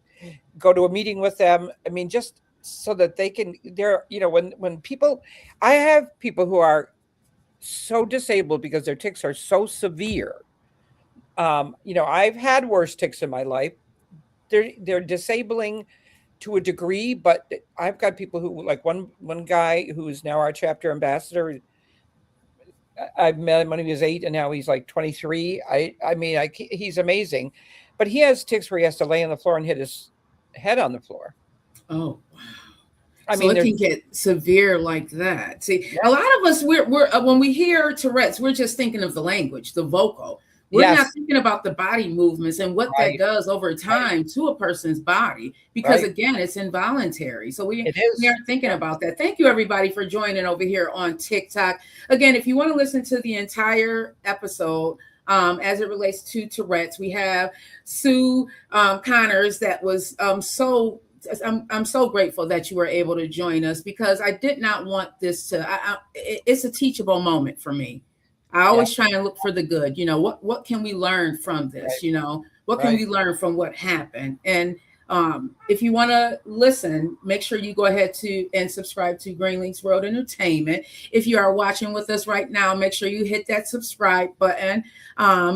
go to a meeting with them. I mean, just so that they can, when people, I have people who are so disabled because their tics are so severe. I've had worse tics in my life. They're disabling to a degree, but I've got people who, like one guy who's now our chapter ambassador. I met him when he was 8, and now he's like 23. He's amazing, but he has tics where he has to lay on the floor and hit his head on the floor. Oh, wow. So it can get severe like that. See, a lot of us, we're when we hear Tourette's, we're just thinking of the language, the vocal. We're not thinking about the body movements and what that does over time to a person's body, because again, it's involuntary. So we aren't thinking about that. Thank you, everybody, for joining over here on TikTok. Again, if you want to listen to the entire episode as it relates to Tourette's, we have Sue Connors. That was I'm so grateful that you were able to join us, because I did not want this to. It's a teachable moment for me. I always try and look for the good. What can we learn from this? What can we learn from what happened? And if you want to listen, make sure you go ahead and subscribe to Green Links World Entertainment. If you are watching with us right now, make sure you hit that subscribe button,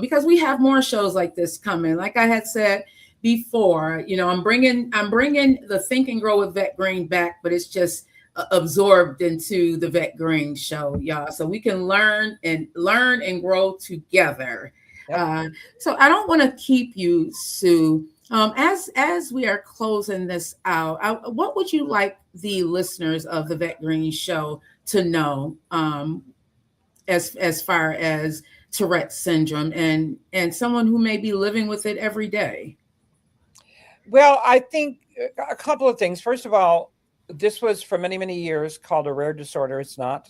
because we have more shows like this coming. Like I had said before, I'm bringing the Think and Grow with Vette Green back, but it's just absorbed into the Vette Green Show, y'all, so we can learn and grow together. So I don't want to keep you, Sue. As we are closing this out, what would you like the listeners of the Vette Green Show to know as far as Tourette syndrome and someone who may be living with it every day? Well, I think a couple of things. First of all, this was for many, many years called a rare disorder. It's not.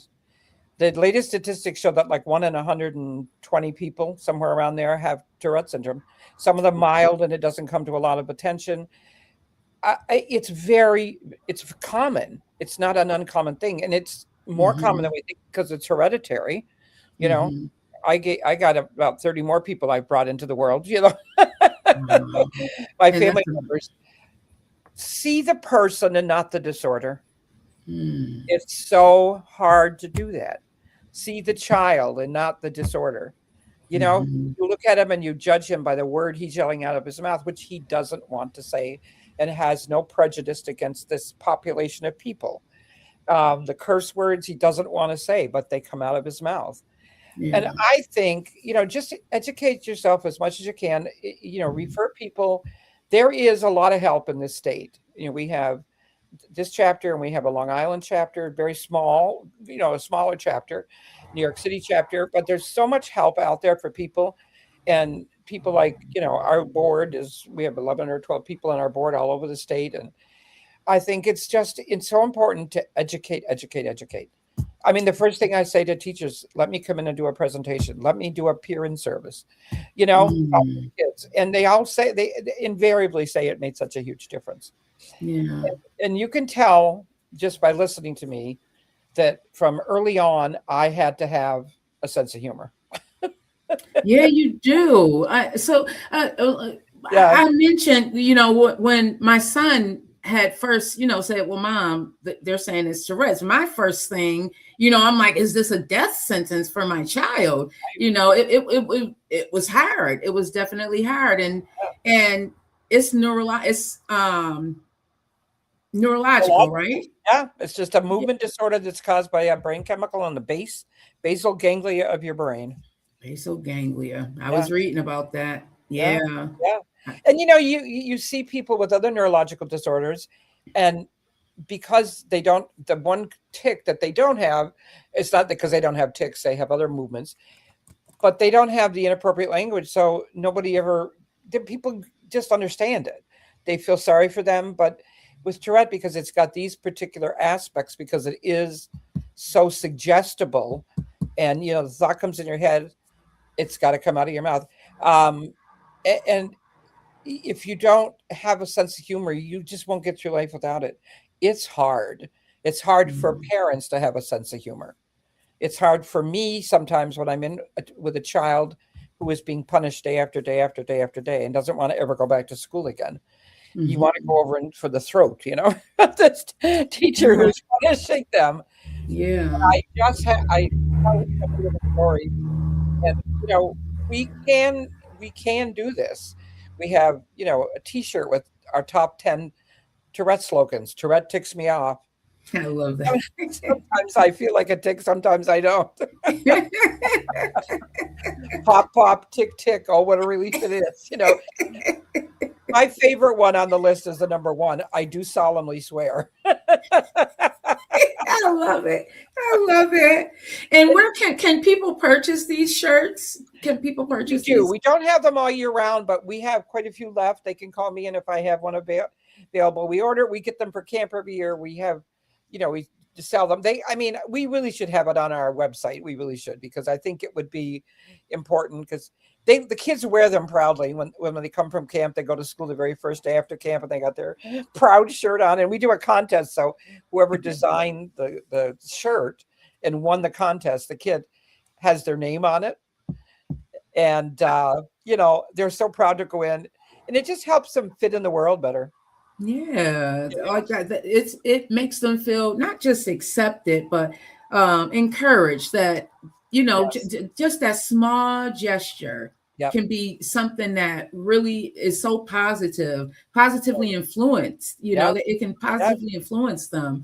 The latest statistics show that like 1 in 120 people, somewhere around there, have Tourette syndrome. Some of them mild, and it doesn't come to a lot of attention. It's common. It's not an uncommon thing, and it's more common than we think because it's hereditary. I got about 30 more people I've brought into the world. My family members. See the person and not the disorder. It's so hard to do that. See the child and not the disorder. You look at him and you judge him by the word he's yelling out of his mouth, which he doesn't want to say, and has no prejudice against this population of people. The curse words he doesn't want to say, but they come out of his mouth. And I think, just educate yourself as much as you can, refer people. There is a lot of help in this state. We have this chapter and we have a Long Island chapter, very small, a smaller chapter. New York City chapter, but there's so much help out there for people. And people like, our board we have 11 or 12 people on our board all over the state. And I think it's so important to educate. I mean, the first thing I say to teachers, let me come in and do a presentation. Let me do a peer-in service, help the kids. And they invariably say it made such a huge difference. Yeah. And you can tell just by listening to me that from early on, I had to have a sense of humor. Yeah, you do. I mentioned, when my son had first, said, well, Mom, they're saying it's Tourette's. My first thing, I'm like, is this a death sentence for my child? It was hard. It was definitely hard. And it's neurological, right? Yeah, it's just a movement disorder that's caused by a brain chemical on the basal ganglia of your brain. Basal ganglia. I was reading about that. Yeah. And you see people with other neurological disorders, and because they don't, the one tic that they don't have, it's not because they don't have tics, they have other movements, but they don't have the inappropriate language. So people just understand it. They feel sorry for them. But with Tourette, because it's got these particular aspects, because it is so suggestible, and the thought comes in your head, it's got to come out of your mouth. And if you don't have a sense of humor, you just won't get through life without it. It's hard. It's hard for parents to have a sense of humor. It's hard for me sometimes when I'm in with a child who is being punished day after day after day after day and doesn't want to ever go back to school again. You want to go over for the throat, this teacher who's punishing them. Yeah. I tell you a story, and we can do this. We have a T-shirt with our top 10 Tourette slogans. Tourette ticks me off. I love that. Sometimes I feel like a tick, sometimes I don't. Pop, pop, tick, tick. Oh, what a relief it is. My favorite one on the list is the number one. I do solemnly swear. I love it. And where can people purchase these shirts? Can people purchase these? We don't have them all year round, but we have quite a few left. They can call me in if I have one available. We get them for camp every year. We have, we sell them. We really should have it on our website. We really should, because I think it would be important, because the kids wear them proudly when they come from camp. They go to school the very first day after camp, and they got their proud shirt on. And we do a contest, so whoever designed the shirt and won the contest, the kid has their name on it. And they're so proud to go in, and it just helps them fit in the world better. Yeah, like that. It makes them feel not just accepted, but encouraged. That just that small gesture can be something that really is so positively influenced. That it can positively influence them.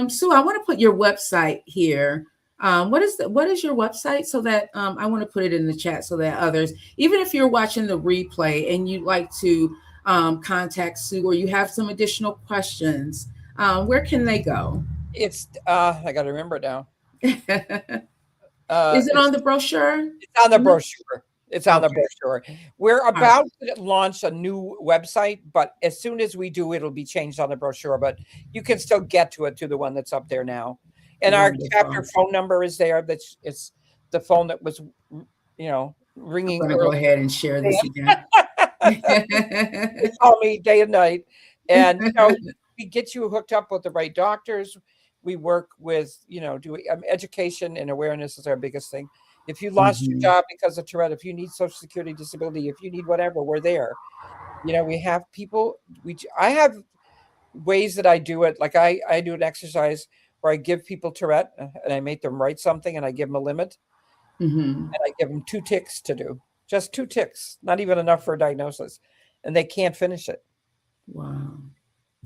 Sue, I want to put your website here. What is your website, so that I want to put it in the chat so that others, even if you're watching the replay and you'd like to contact Sue, or you have some additional questions, where can they go? It's I got to remember it now. Is it on the brochure? It's on the brochure. It's on the brochure. We're about to launch a new website, but as soon as we do, it'll be changed on the brochure. But you can still get to it through the one that's up there now. And our chapter phone number is there. It's the phone that was, ringing. I'm going to go ahead and share this again. They call me day and night, and we get you hooked up with the right doctors. We work with doing education and awareness is our biggest thing. If you lost your job because of Tourette, if you need Social Security disability, if you need whatever, we're there. We have people. I have ways that I do it. Like I do an exercise where I give people Tourette and I make them write something, and I give them a limit, and I give them 2 ticks to do. Just 2 ticks, not even enough for a diagnosis, and they can't finish it. Wow.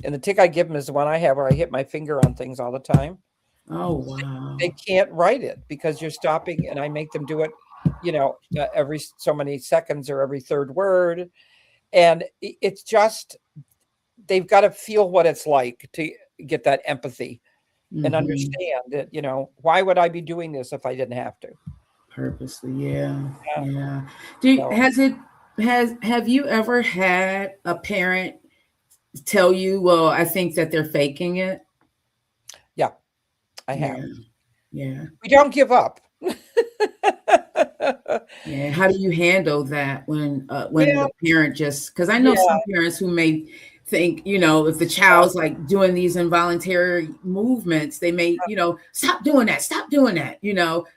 And the tick I give them is the one I have where I hit my finger on things all the time. Oh, wow. They can't write it because you're stopping, and I make them do it, every so many seconds or every third word. And it's just, they've got to feel what it's like to get that empathy. and understand that, why would I be doing this if I didn't have to? Purposely, yeah. So, Have you ever had a parent tell you, well, I think that they're faking it? Yeah, I have. Yeah. We don't give up. Yeah. How do you handle that when the parent just, because I know some parents who may think, if the child's like doing these involuntary movements, they may, stop doing that.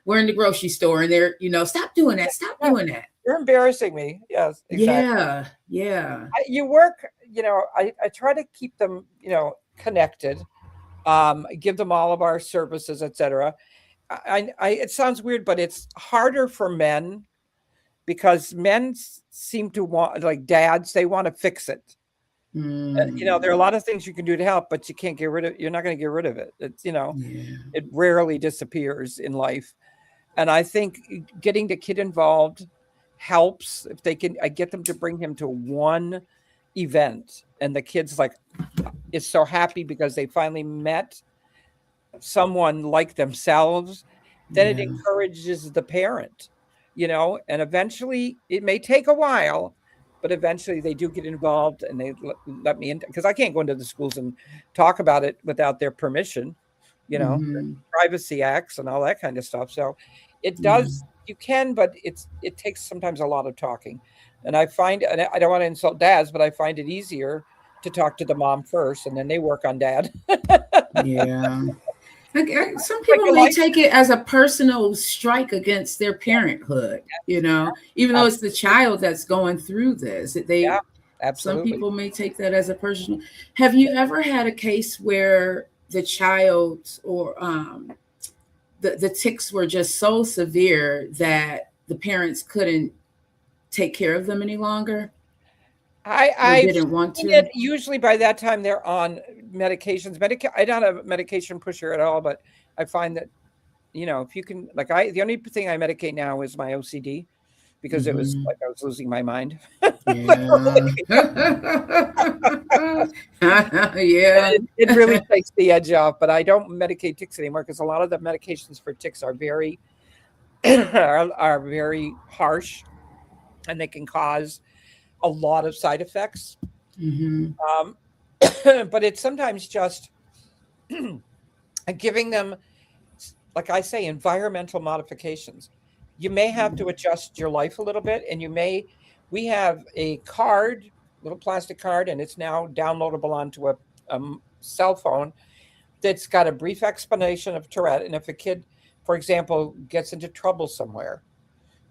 We're in the grocery store and they're, stop doing that. You're embarrassing me. Yes, exactly. Yeah. You work, I try to keep them, connected, give them all of our services, etc. It sounds weird, but it's harder for men because men seem to want, like dads, they want to fix it. There are a lot of things you can do to help, but you're not going to get rid of it. It's, it rarely disappears in life. And I think getting the kid involved helps. If I get them to bring him to one event and the kid's like, is so happy because they finally met someone like themselves, then it encourages the parent, and eventually it may take a while, but eventually they do get involved and they let me in, because I can't go into the schools and talk about it without their permission, privacy acts and all that kind of stuff. So it does, you can, but it takes sometimes a lot of talking. And I find, and I don't want to insult dads, but I find it easier to talk to the mom first and then they work on dad. Yeah. Some people may take it as a personal strike against their parenthood, even though it's the child that's going through this. Absolutely. Some people may take that as a personal. Have you ever had a case where the child or the tics were just so severe that the parents couldn't take care of them any longer? I didn't want to. Usually by that time they're on medications. I'm not a medication pusher at all, but I find that, if you can, the only thing I medicate now is my OCD, because it was like I was losing my mind. It really takes the edge off, but I don't medicate tics anymore because a lot of the medications for tics are very, are very harsh, and they can cause a lot of side effects. But it's sometimes just giving them, like I say, environmental modifications. You may have to adjust your life a little bit, and we have a card, little plastic card, and it's now downloadable onto a cell phone that's got a brief explanation of Tourette. And if a kid, for example, gets into trouble somewhere,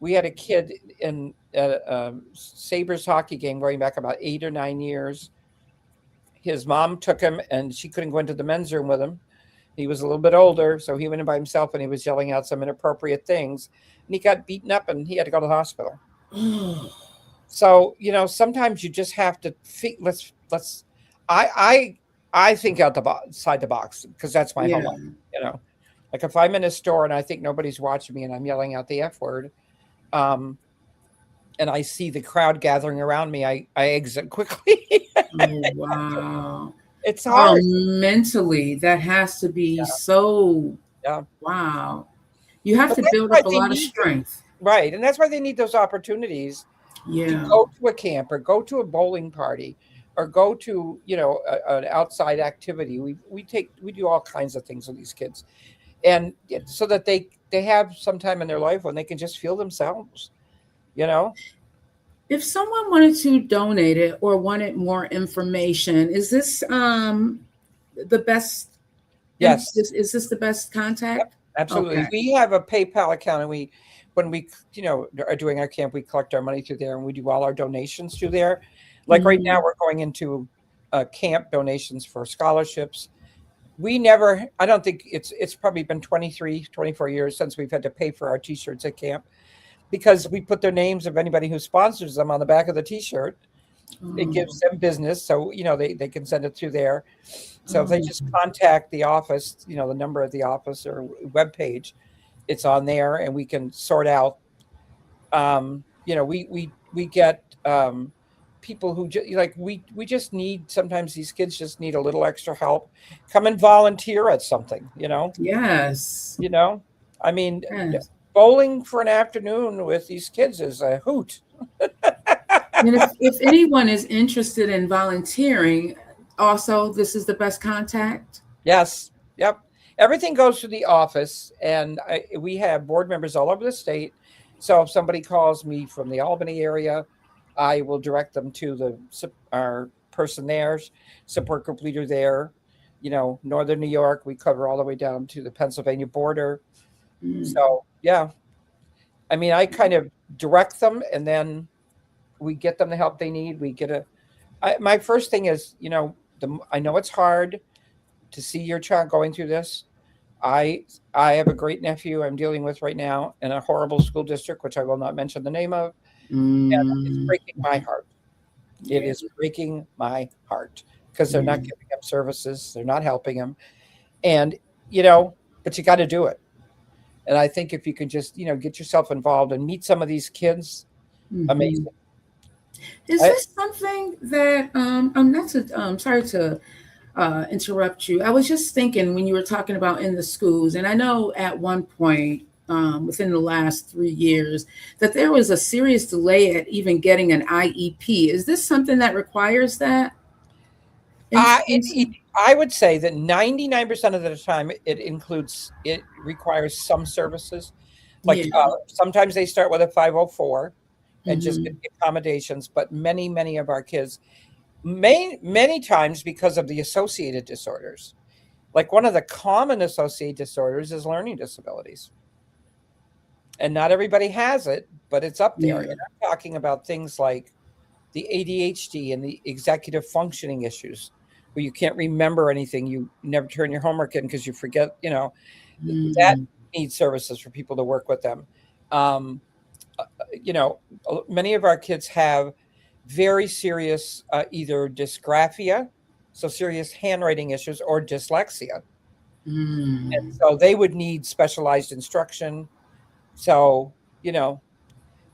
we had a kid in a Sabres hockey game going back about 8 or 9 years. His mom took him, and she couldn't go into the men's room with him. He was a little bit older, so he went in by himself, and he was yelling out some inappropriate things. And he got beaten up, and he had to go to the hospital. So, sometimes you just have to I think outside the box, because that's my whole life, Like if I'm in a store and I think nobody's watching me and I'm yelling out the F word, and I see the crowd gathering around me, I exit quickly. Oh, wow. It's hard. Mentally, that has to be so, wow. You have to build up a lot of strength. Right. And that's why they need those opportunities to go to a camp or go to a bowling party or go to, an outside activity. We do all kinds of things with these kids. And so that they have some time in their life when they can just feel themselves, If someone wanted to donate it or wanted more information, is this the best? Yes. Is this the best contact? Yep, absolutely. Okay. We have a PayPal account, and when we are doing our camp, we collect our money through there, and we do all our donations through there. Like right now, we're going into camp donations for scholarships. I don't think it's probably been 23, 24 years since we've had to pay for our T-shirts at camp, because we put their names of anybody who sponsors them on the back of the T-shirt. It gives them business, so they can send it through there. So if they just contact the office, the number of the office or webpage, it's on there, and we can sort out. We get people who we just need, sometimes these kids just need a little extra help. Come and volunteer at something, Yes. I mean, Yes. bowling for an afternoon with these kids is a hoot. And if anyone is interested in volunteering, also, this is the best contact. Yes. Yep. Everything goes through the office, and we have board members all over the state. So if somebody calls me from the Albany area, I will direct them to our person there, support group leader there. Northern New York, we cover all the way down to the Pennsylvania border. So, yeah. I mean, I kind of direct them, and then we get them the help they need. My first thing is, I know it's hard to see your child going through this. I have a great nephew I'm dealing with right now in a horrible school district, which I will not mention the name of. And it's breaking my heart. It is breaking my heart because they're not giving him services. They're not helping him. And, but you got to do it. And I think if you can just, get yourself involved and meet some of these kids, amazing. Is this something that I'm sorry to interrupt you. I was just thinking when you were talking about in the schools, and I know at one point within the last 3 years that there was a serious delay at even getting an IEP. Is this something that requires that? I would say that 99% of the time it requires some services. Like sometimes they start with a 504 and just get the accommodations, but many of our kids, many times because of the associated disorders. Like one of the common associated disorders is learning disabilities. And not everybody has it, but it's up there. And I'm talking about things like the ADHD and the executive functioning issues, where you can't remember anything. You never turn your homework in because you forget, that needs services for people to work with them. Many of our kids have very serious either dysgraphia, so serious handwriting issues, or dyslexia. And so they would need specialized instruction. So,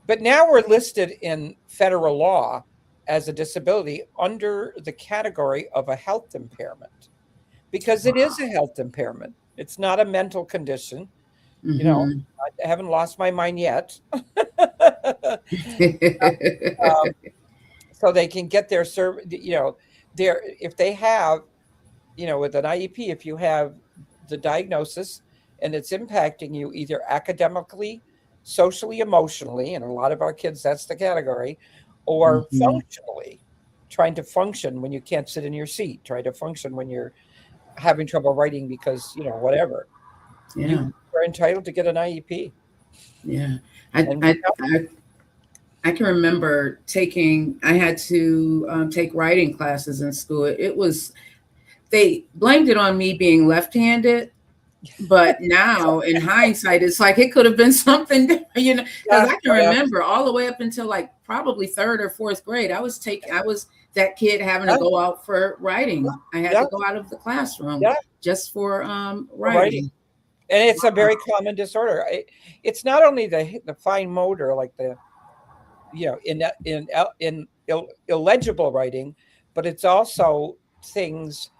but now we're listed in federal law as a disability under the category of a health impairment, because it is a health impairment. It's not a mental condition. I haven't lost my mind yet. So they can get their service, if they have, with an IEP, if you have the diagnosis and it's impacting you either academically, socially, emotionally, and a lot of our kids, that's the category, or functionally, trying to function when you can't sit in your seat, trying to function when you're having trouble writing because, whatever. You are entitled to get an IEP. Yeah. I can remember I had to take writing classes in school. They blamed it on me being left-handed, but now in hindsight, it's like it could have been something different, because I can remember all the way up until like probably 3rd or 4th grade, I was that kid having to go out for writing. I had to go out of the classroom just for writing. And it's a very common disorder. It's not only the fine motor, like the, in illegible writing, but it's also things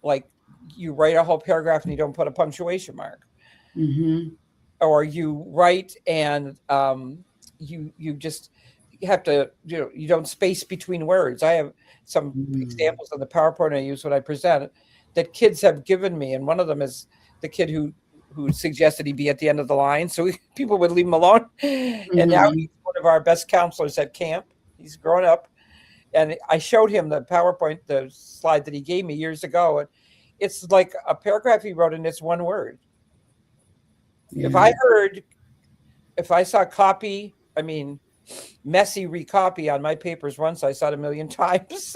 like you write a whole paragraph and you don't put a punctuation mark, or you write and you just have to, you don't space between words. I have some examples of the PowerPoint I use when I present that kids have given me, and one of them is the kid who suggested he be at the end of the line, so people would leave him alone. And now he's one of our best counselors at camp. He's grown up, and I showed him the PowerPoint, the slide that he gave me years ago, and it's like a paragraph he wrote, and it's one word. If I saw copy, messy recopy on my papers once, I saw it 1,000,000 times.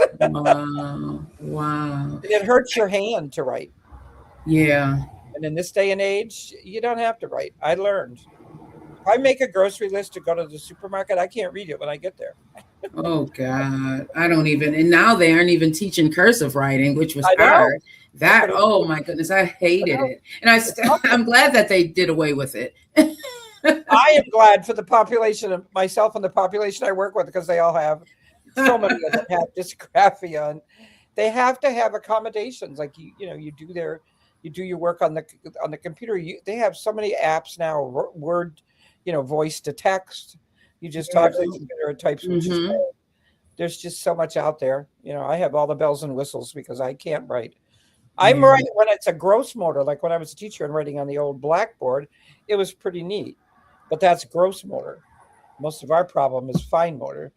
Wow. It hurts your hand to write. Yeah. And in this day and age, you don't have to write. I learned. If I make a grocery list to go to the supermarket, I can't read it when I get there. Oh God, I don't even. And now they aren't even teaching cursive writing, which was hard. Oh my goodness, I hated it. And I'm glad that they did away with it. I am glad for the population of myself and the population I work with, because they all have So many of them have dysgraphia, and they have to have accommodations. Like you do your work on the computer. They have so many apps now. Word, voice to text. You just talk to the computer, it types what you say. There's just so much out there. I have all the bells and whistles because I can't write. I'm right when it's a gross motor, like when I was a teacher and writing on the old blackboard, it was pretty neat. But that's gross motor. Most of our problem is fine motor.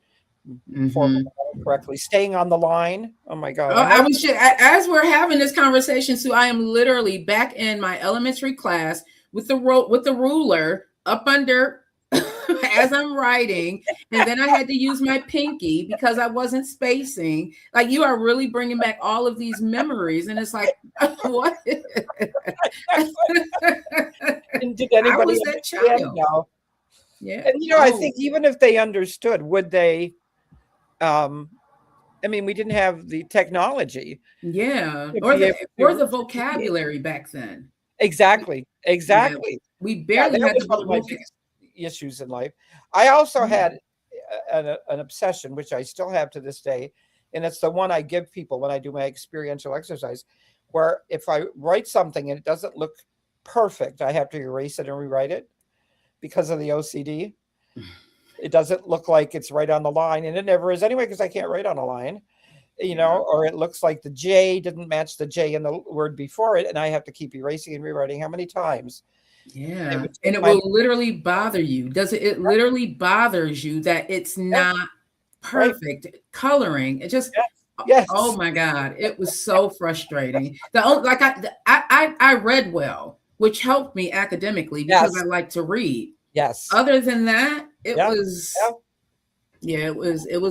Correctly, staying on the line. Oh my God! As we're having this conversation, Sue, I am literally back in my elementary class with the ruler up under as I'm writing, and then I had to use my pinky because I wasn't spacing. Like, you are really bringing back all of these memories, and it's like, what? And did anybody? I was that child. No. Yeah, and I think even if they understood, would they? We didn't have the technology. Yeah, or the vocabulary back then. Exactly. Yeah. We barely had one of my biggest issues in life. I also had an obsession, which I still have to this day, and it's the one I give people when I do my experiential exercise, where if I write something and it doesn't look perfect, I have to erase it and rewrite it because of the OCD. It doesn't look like it's right on the line, and it never is anyway because I can't write on a line, or it looks like the J didn't match the J in the word before it, and I have to keep erasing and rewriting how many times. Yeah, and it will literally bother you. It literally bothers you that it's not perfect coloring. It just, oh my God, it was so frustrating. I read well, which helped me academically because I like to read. Yes. Other than that, it was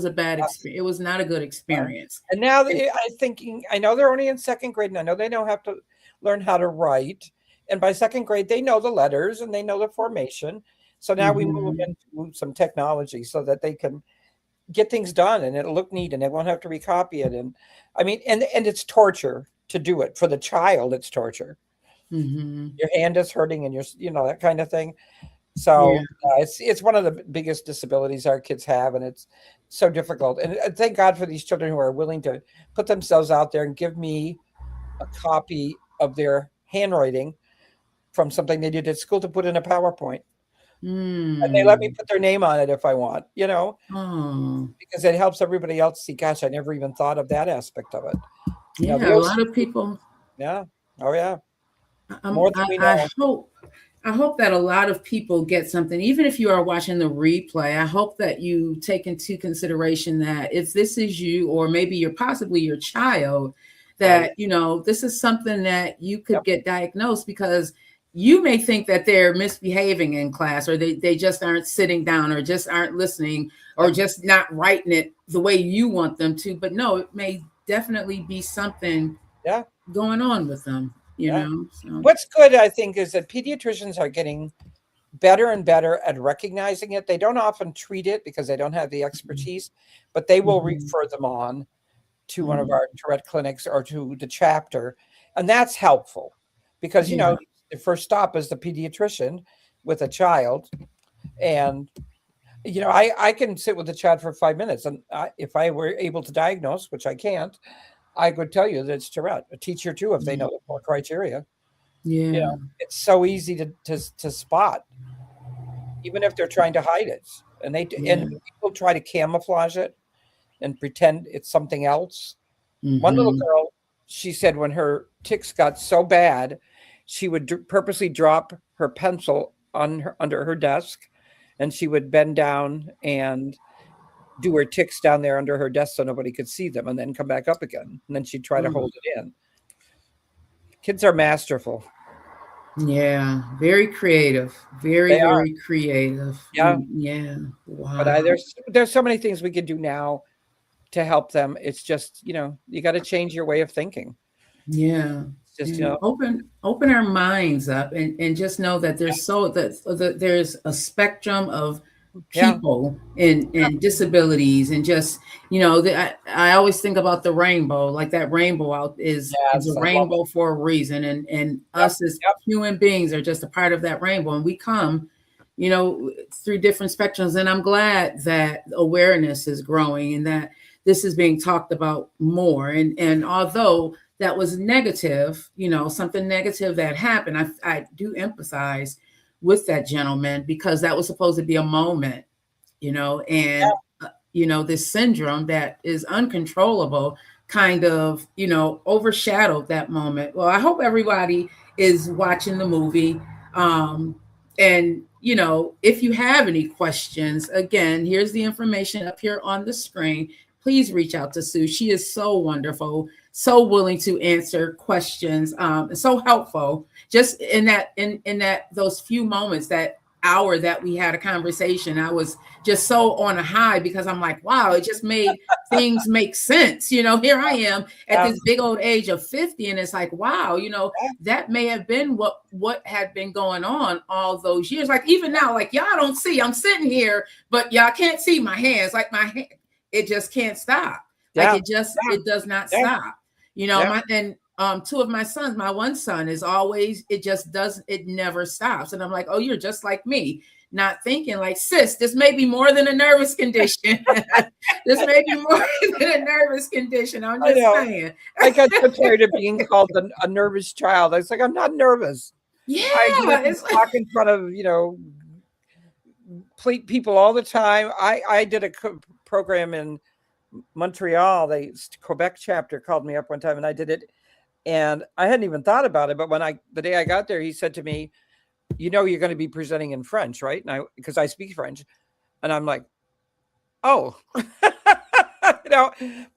a bad experience. It was not a good experience. And now I know they're only in second grade, and I know they have to learn how to write. And by second grade, they know the letters and they know the formation. So now we move into some technology so that they can get things done and it'll look neat and they won't have to recopy it. And and it's torture to do it. For the child, it's torture. Your hand is hurting and that kind of thing. So it's one of the biggest disabilities our kids have, and it's so difficult. And thank God for these children who are willing to put themselves out there and give me a copy of their handwriting from something they did at school to put in a PowerPoint. And they let me put their name on it if I want, because it helps everybody else see, gosh, I never even thought of that aspect of it. Yeah, a lot of people. Yeah. Oh, yeah. I hope that a lot of people get something, even if you are watching the replay. I hope that you take into consideration that if this is you, or maybe you're possibly your child, that, this is something that you could get diagnosed, because you may think that they're misbehaving in class, or they just aren't sitting down, or just aren't listening, or just not writing it the way you want them to. But no, it may definitely be something going on with them. So. What's good, I think, is that pediatricians are getting better and better at recognizing it. They don't often treat it because they don't have the expertise, but they will refer them on to one of our Tourette clinics or to the chapter. And that's helpful because, the first stop is the pediatrician with a child. And, I can sit with the child for 5 minutes. And if I were able to diagnose, which I can't, I could tell you that it's Tourette. A teacher too, if they know the more criteria. Yeah, it's so easy to spot, even if they're trying to hide it. And and people try to camouflage it and pretend it's something else. One little girl, she said when her tics got so bad, she would purposely drop her pencil under her desk, and she would bend down and do her tics down there under her desk so nobody could see them, and then come back up again. And then she'd try to hold it in. Kids are masterful. Yeah, very creative. Very creative. Yeah. Yeah. Wow. But there's so many things we could do now to help them. It's just, you got to change your way of thinking. Yeah. Just, open our minds up and just know that there's a spectrum of people and disabilities, and just I always think about the rainbow, like that rainbow out is a rainbow for a reason, and us as human beings are just a part of that rainbow, and we come through different spectrums. And I'm glad that awareness is growing and that this is being talked about more. And although that was negative, something negative that happened, I do empathize with that gentleman, because that was supposed to be a moment, and this syndrome that is uncontrollable kind of, overshadowed that moment. Well, I hope everybody is watching the movie. And, if you have any questions, again, here's the information up here on the screen. Please reach out to Sue. She is so wonderful, so willing to answer questions, and so helpful. Just in those few moments, that hour that we had a conversation, I was just so on a high, because I'm like, wow, it just made things make sense. Here I am at this big old age of 50, and it's like, wow, that may have been what had been going on all those years. Like even now, like y'all don't see, I'm sitting here, but y'all can't see my hands. Like my hand, it just can't stop. Like it does not stop. Two of my sons, my one son is always, it never stops. And I'm like, oh, you're just like me, not thinking like, sis, this may be more than a nervous condition. This may be more than a nervous condition. I'm just saying. I got so tired of being called a nervous child. I was like, I'm not nervous. Yeah. I talk in front of, people all the time. I did a program in Montreal. The Quebec chapter called me up one time and I did it. And I hadn't even thought about it. But the day I got there, he said to me, you're going to be presenting in French, right? And because I speak French. And I'm like, oh, but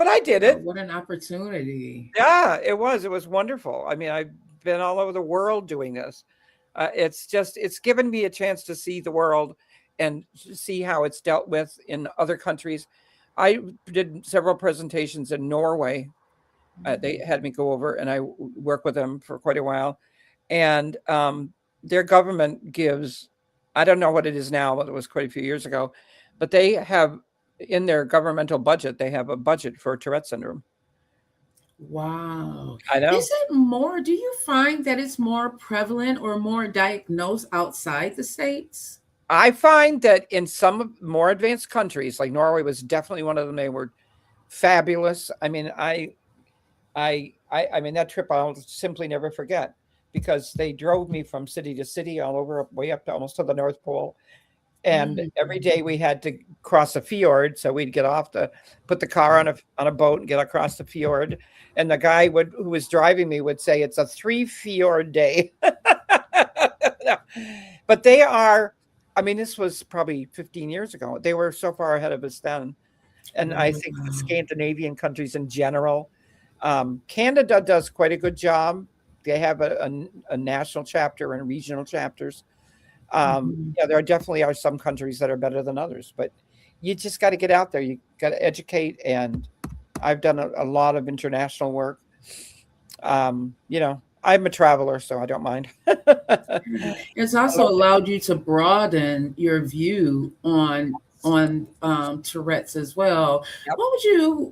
I did it. Oh, what an opportunity. Yeah, it was. It was wonderful. I mean, I've been all over the world doing this. It's given me a chance to see the world and see how it's dealt with in other countries. I did several presentations in Norway. They had me go over and I worked with them for quite a while. And their government gives, I don't know what it is now, but it was quite a few years ago, but they have in their governmental budget, they have a budget for Tourette syndrome. Wow. I know. Is it more, do you find that it's more prevalent or more diagnosed outside the States? I find that in some more advanced countries, like Norway was definitely one of them. They were fabulous. I mean, I mean, that trip I'll simply never forget, because they drove me from city to city all over, way up to almost to the North Pole. And every day we had to cross a fjord. So we'd put the car on a boat and get across the fjord. And the guy who was driving me would say, it's a 3 fjord day. But they are, I mean, this was probably 15 years ago. They were so far ahead of us then. And I think the Scandinavian countries in general, Canada does quite a good job. They have a national chapter and regional chapters. Yeah, there definitely are some countries that are better than others, but you just got to get out there. You got to educate. And I've done a lot of international work. I'm a traveler, so I don't mind. It's also allowed you to broaden your view on Tourette's as well. Yep.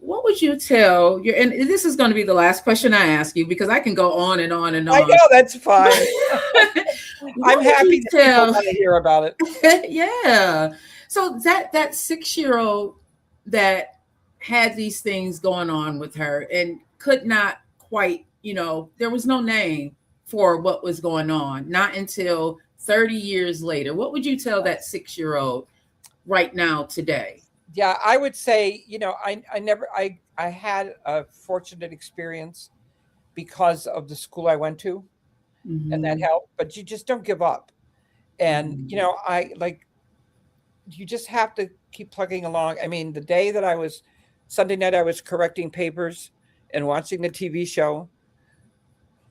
What would you tell your, and this is going to be the last question I ask you, because I can go on and on and on. I know, that's fine. I'm happy to people want to hear about it. Yeah. So that 6-year-old that had these things going on with her and could not quite, there was no name for what was going on, not until 30 years later. What would you tell that 6-year-old right now today? Yeah, I would say, I had a fortunate experience because of the school I went to, and that helped, but you just don't give up. And, you just have to keep plugging along. I mean, the day that Sunday night, I was correcting papers and watching the TV show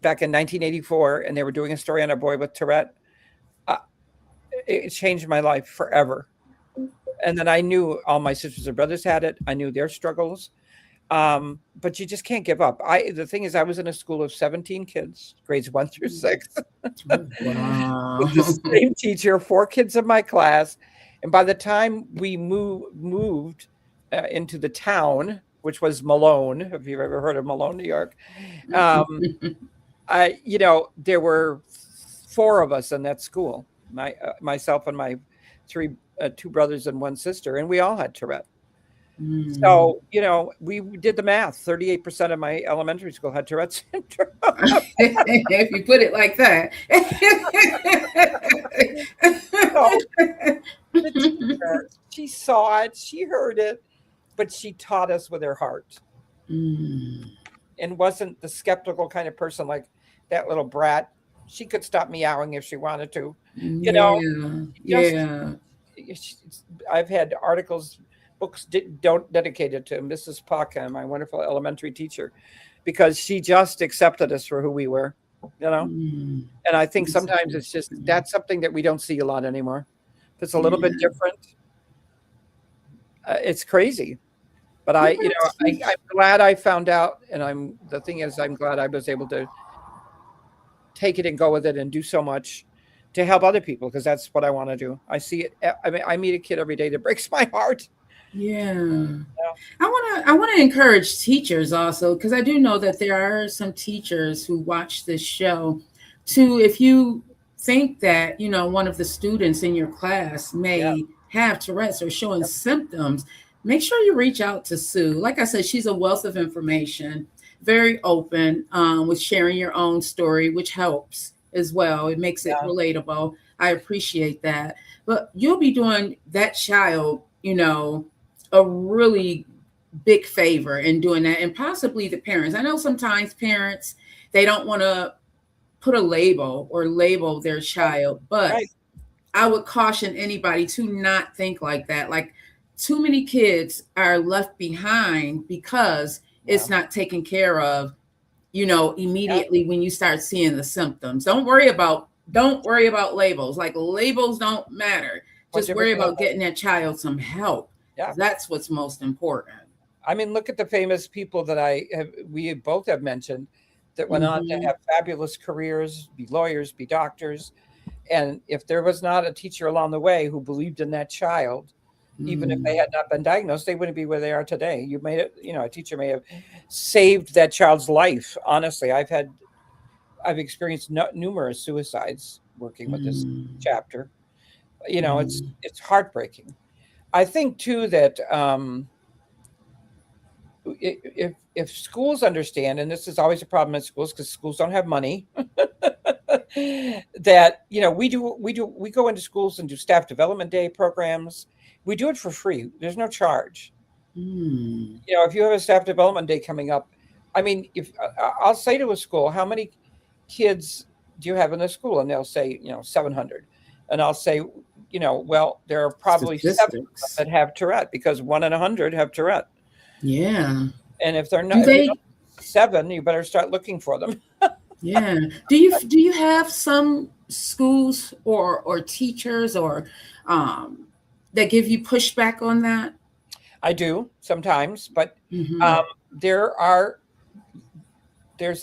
back in 1984, and they were doing a story on a boy with Tourette. It changed my life forever. And then I knew all my sisters and brothers had it. I knew their struggles. But you just can't give up. The thing is, I was in a school of 17 kids, grades 1 through 6. Wow. With the same teacher, 4 kids in my class. And by the time we moved into the town, which was Malone, if you've ever heard of Malone, New York, there were 4 of us in that school. myself and my two brothers and one sister, and we all had Tourette. So, we did the math. 38% of my elementary school had Tourette syndrome. If you put it like that. So, the teacher, she saw it, she heard it, but she taught us with her heart. And wasn't the skeptical kind of person like that little brat. She could stop meowing if she wanted to. I've had articles, books dedicated to Mrs. Paka, my wonderful elementary teacher, because she just accepted us for who we were, And I think sometimes it's just, that's something that we don't see a lot anymore. If it's a little bit different, it's crazy. But I'm glad I found out, and the thing is, I'm glad I was able to take it and go with it and do so much to help other people, because that's what I want to do. I see it. I meet a kid every day that breaks my heart. Yeah. I want to encourage teachers also, because I do know that there are some teachers who watch this show to, if you think that, one of the students in your class may have Tourette's or showing symptoms, make sure you reach out to Sue. Like I said, she's a wealth of information, very open with sharing your own story, which helps as well. It makes it relatable. I appreciate that. But you'll be doing that child, a really big favor in doing that, and possibly the parents. I know sometimes parents, they don't want to put a label or label their child, but I would caution anybody to not think like that. Like, too many kids are left behind because it's not taken care of, immediately when you start seeing the symptoms. Don't worry about labels. Like, labels don't matter. Just worry about getting that child some help. Yeah. That's what's most important. I mean, look at the famous people that we both have mentioned that went on to have fabulous careers, be lawyers, be doctors. And if there was not a teacher along the way who believed in that child, even if they had not been diagnosed, they wouldn't be where they are today. You made it, a teacher may have saved that child's life. Honestly, I've experienced numerous suicides working with this chapter. It's heartbreaking. I think too that if schools understand, and this is always a problem in schools because schools don't have money, that we go into schools and do staff development day programs. We do it for free. There's no charge. If you have a staff development day coming up, I mean, if I'll say to a school, how many kids do you have in the school? And they'll say, 700. And I'll say, well, there are probably 7 that have Tourette, because 1 in 100 have Tourette. Yeah. And if they're not 7, you better start looking for them. Yeah. Do you have some schools or teachers or that give you pushback on that? I do sometimes, but there's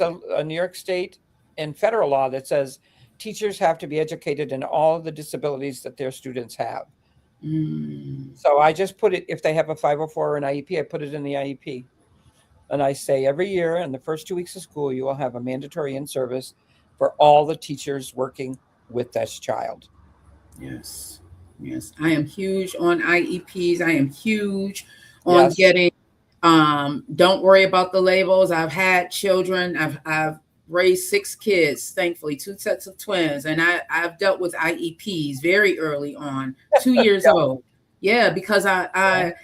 a New York State and federal law that says teachers have to be educated in all of the disabilities that their students have. So I just put it, if they have a 504 or an IEP, I put it in the IEP. And I say every year in the first 2 weeks of school, you will have a mandatory in-service for all the teachers working with this child. Yes. I am huge on IEPs. I am huge on getting, don't worry about the labels. I've had children. I've raised 6 kids, thankfully, 2 sets of twins. And I've dealt with IEPs very early on, 2 years old. Yeah, because I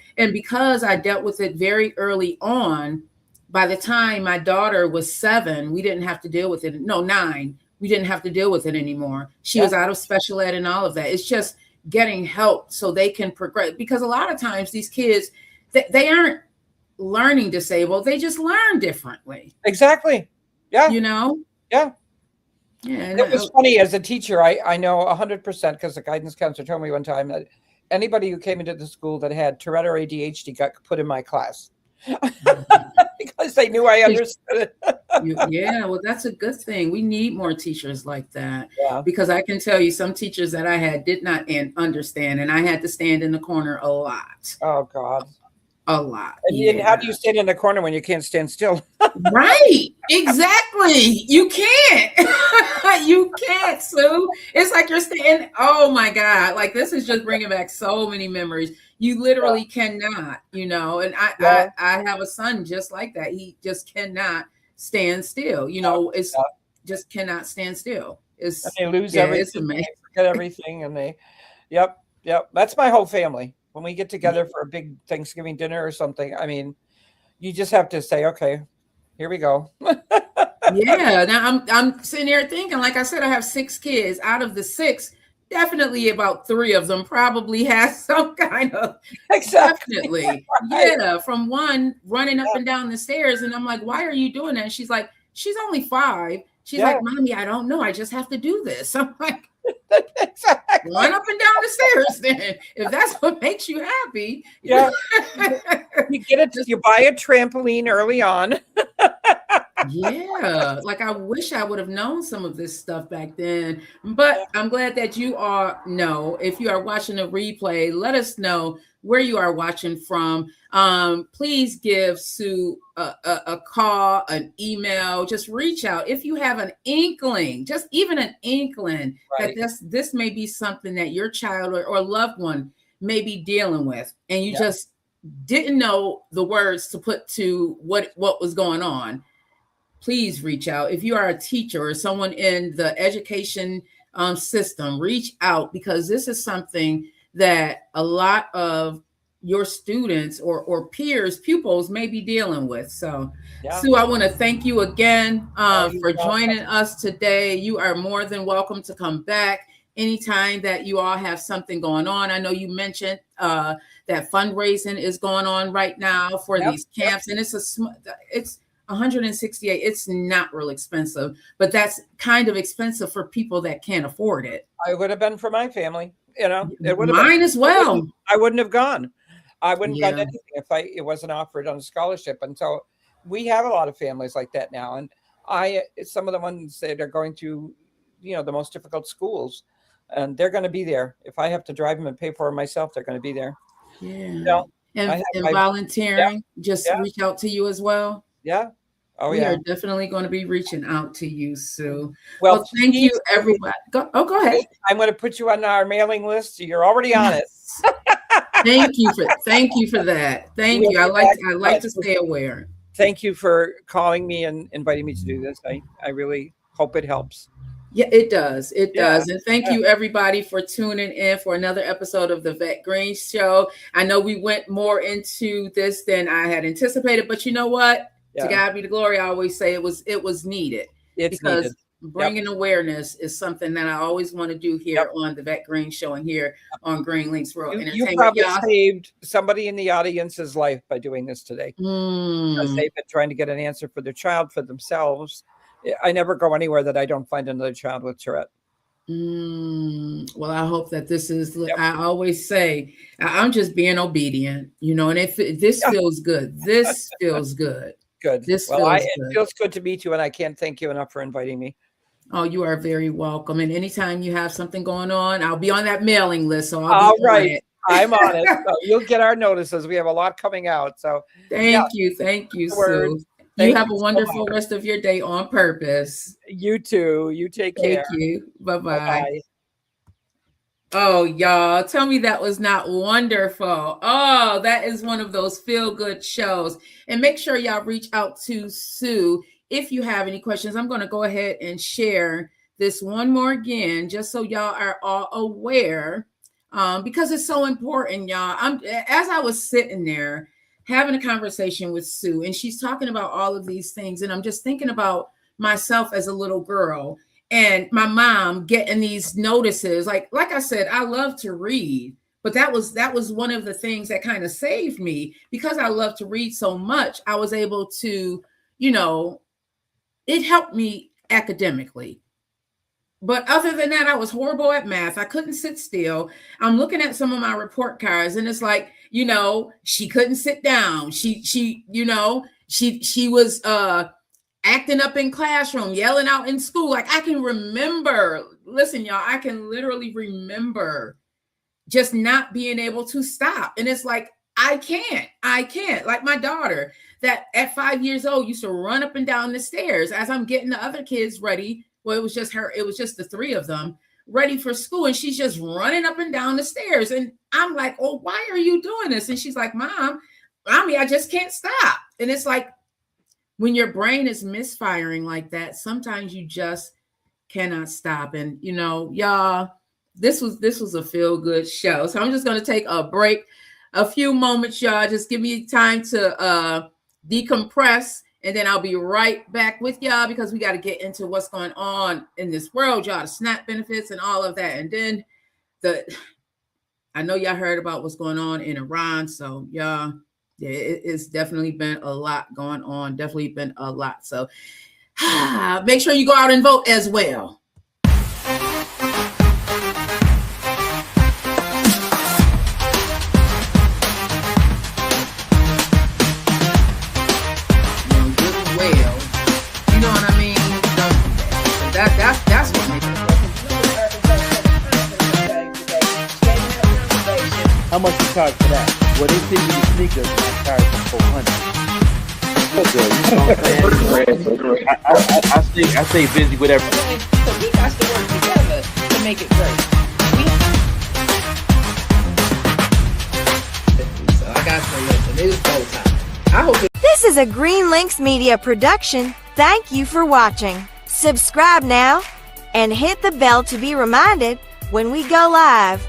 dealt with it very early on, by the time my daughter was 7, we didn't have to deal with it. No, 9, we didn't have to deal with it anymore. She was out of special ed and all of that. It's just getting help so they can progress. Because a lot of times these kids, they aren't learning disabled. They just learn differently. Exactly. Yeah. Yeah. And it was funny as a teacher. I know 100% because the guidance counselor told me one time that anybody who came into the school that had Tourette or ADHD got put in my class because they knew I understood it. Yeah, well, that's a good thing. We need more teachers like that because I can tell you some teachers that I had did not understand, and I had to stand in the corner a lot. Oh, God. A lot. And how do you stand in the corner when you can't stand still? Right. Exactly. You can't. You can't, Sue. It's like you're standing. Oh my God. Like this is just bringing back so many memories. You literally cannot, and I have a son just like that. He just cannot stand still. It's just cannot stand still. And they lose everything. It's amazing. They forget everything. And they, yep. That's my whole family. When we get together for a big Thanksgiving dinner or something, I mean, you just have to say, okay, here we go. Yeah. Now I'm sitting here thinking, like I said, I have 6 kids. Out of the 6, definitely about 3 of them probably has some kind of definitely. Yeah. From one running up and down the stairs. And I'm like, why are you doing that? And she's like, she's only 5. She's like, Mommy, I don't know. I just have to do this. I'm like, run up and down the stairs then. If that's what makes you happy. Yeah. You get it. You buy a trampoline early on. Yeah. Like I wish I would have known some of this stuff back then. But I'm glad that you all know. If you are watching a replay, let us know where you are watching from. Please give Sue a call, an email, just reach out. If you have an inkling, just even an inkling that this may be something that your child or loved one may be dealing with, and you just didn't know the words to put to what was going on, please reach out. If you are a teacher or someone in the education system, reach out, because this is something that a lot of your students or peers, pupils may be dealing with. So, Sue, I want to thank you again for joining us today. You are more than welcome to come back anytime that you all have something going on. I know you mentioned that fundraising is going on right now for these camps, and it's $168. It's not real expensive, but that's kind of expensive for people that can't afford it. I would have been for my family, it would have mine as well. I wouldn't have gone. I wouldn't have done anything if it wasn't offered on a scholarship. And so we have a lot of families like that now. And some of the ones that are going to, the most difficult schools, and they're going to be there. If I have to drive them and pay for them myself, they're going to be there. Yeah. And volunteering, just reach out to you as well. Yeah. Oh, we yeah. are definitely going to be reaching out to you, Sue. Well, thank you, everybody. Go ahead. I'm going to put you on our mailing list. You're already on it. Thank you for that. Thank you. I like to stay aware. Thank you for calling me and inviting me to do this. I really hope it helps. Yeah, it does. It does. And thank you, everybody, for tuning in for another episode of the Vette Green Show. I know we went more into this than I had anticipated, but you know what? To God be the glory. I always say it was needed. It's because needed. Bringing awareness is something that I always want to do here on the Vette Green Show and here on Green Links World Entertainment. You probably saved somebody in the audience's life by doing this today. Because they've been trying to get an answer for their child, for themselves. I never go anywhere that I don't find another child with Tourette. Well, I hope that this is, I always say, I'm just being obedient, and if this feels good, this feels good. Good. It feels good to meet you, and I can't thank you enough for inviting me. Oh, you are very welcome. And anytime you have something going on, I'll be on that mailing list. So All right. I'm on it. So you'll get our notices. We have a lot coming out. So thank you, Sue. You have a wonderful rest of your day on purpose. You too. You take care. Thank you. Bye-bye. Oh, y'all, tell me that was not wonderful. Oh, that is one of those feel-good shows. And make sure y'all reach out to Sue if you have any questions. I'm going to go ahead and share this one more again, just so y'all are all aware, because it's so important, y'all. As I was sitting there having a conversation with Sue, and she's talking about all of these things, and I'm just thinking about myself as a little girl. And my mom getting these notices, like I said, I love to read, but that was one of the things that kind of saved me, because I love to read so much. I was able to, it helped me academically. But other than that, I was horrible at math. I couldn't sit still. I'm looking at some of my report cards, and it's like, she couldn't sit down. She was acting up in classroom, yelling out in school. Like I can remember, listen, y'all, I can literally remember just not being able to stop. And it's like, I can't. Like my daughter, that at 5 years old used to run up and down the stairs as I'm getting the other kids ready. Well, it was just her. It was just the three of them ready for school. And she's just running up and down the stairs. And I'm like, oh, why are you doing this? And she's like, Mom, Mommy, I just can't stop. And it's like, when your brain is misfiring like that, sometimes you just cannot stop. And, you know, y'all, this was a feel-good show. So I'm just going to take a break, a few moments, y'all. Just give me time to decompress, and then I'll be right back with y'all, because we got to get into what's going on in this world, y'all, the SNAP benefits and all of that. And then I know y'all heard about what's going on in Iran. So y'all, yeah, it's definitely been a lot going on. Definitely been a lot. So make sure you go out and vote as well. You know what I mean? That's what makes it. How much you charge for that? Well, they send you the sneakers and I charge them $400. I stay busy with everything. So we got to work together to make it great. So I got to listen. It is go time. I hope This is a Green Links Media production. Thank you for watching. Subscribe now and hit the bell to be reminded when we go live.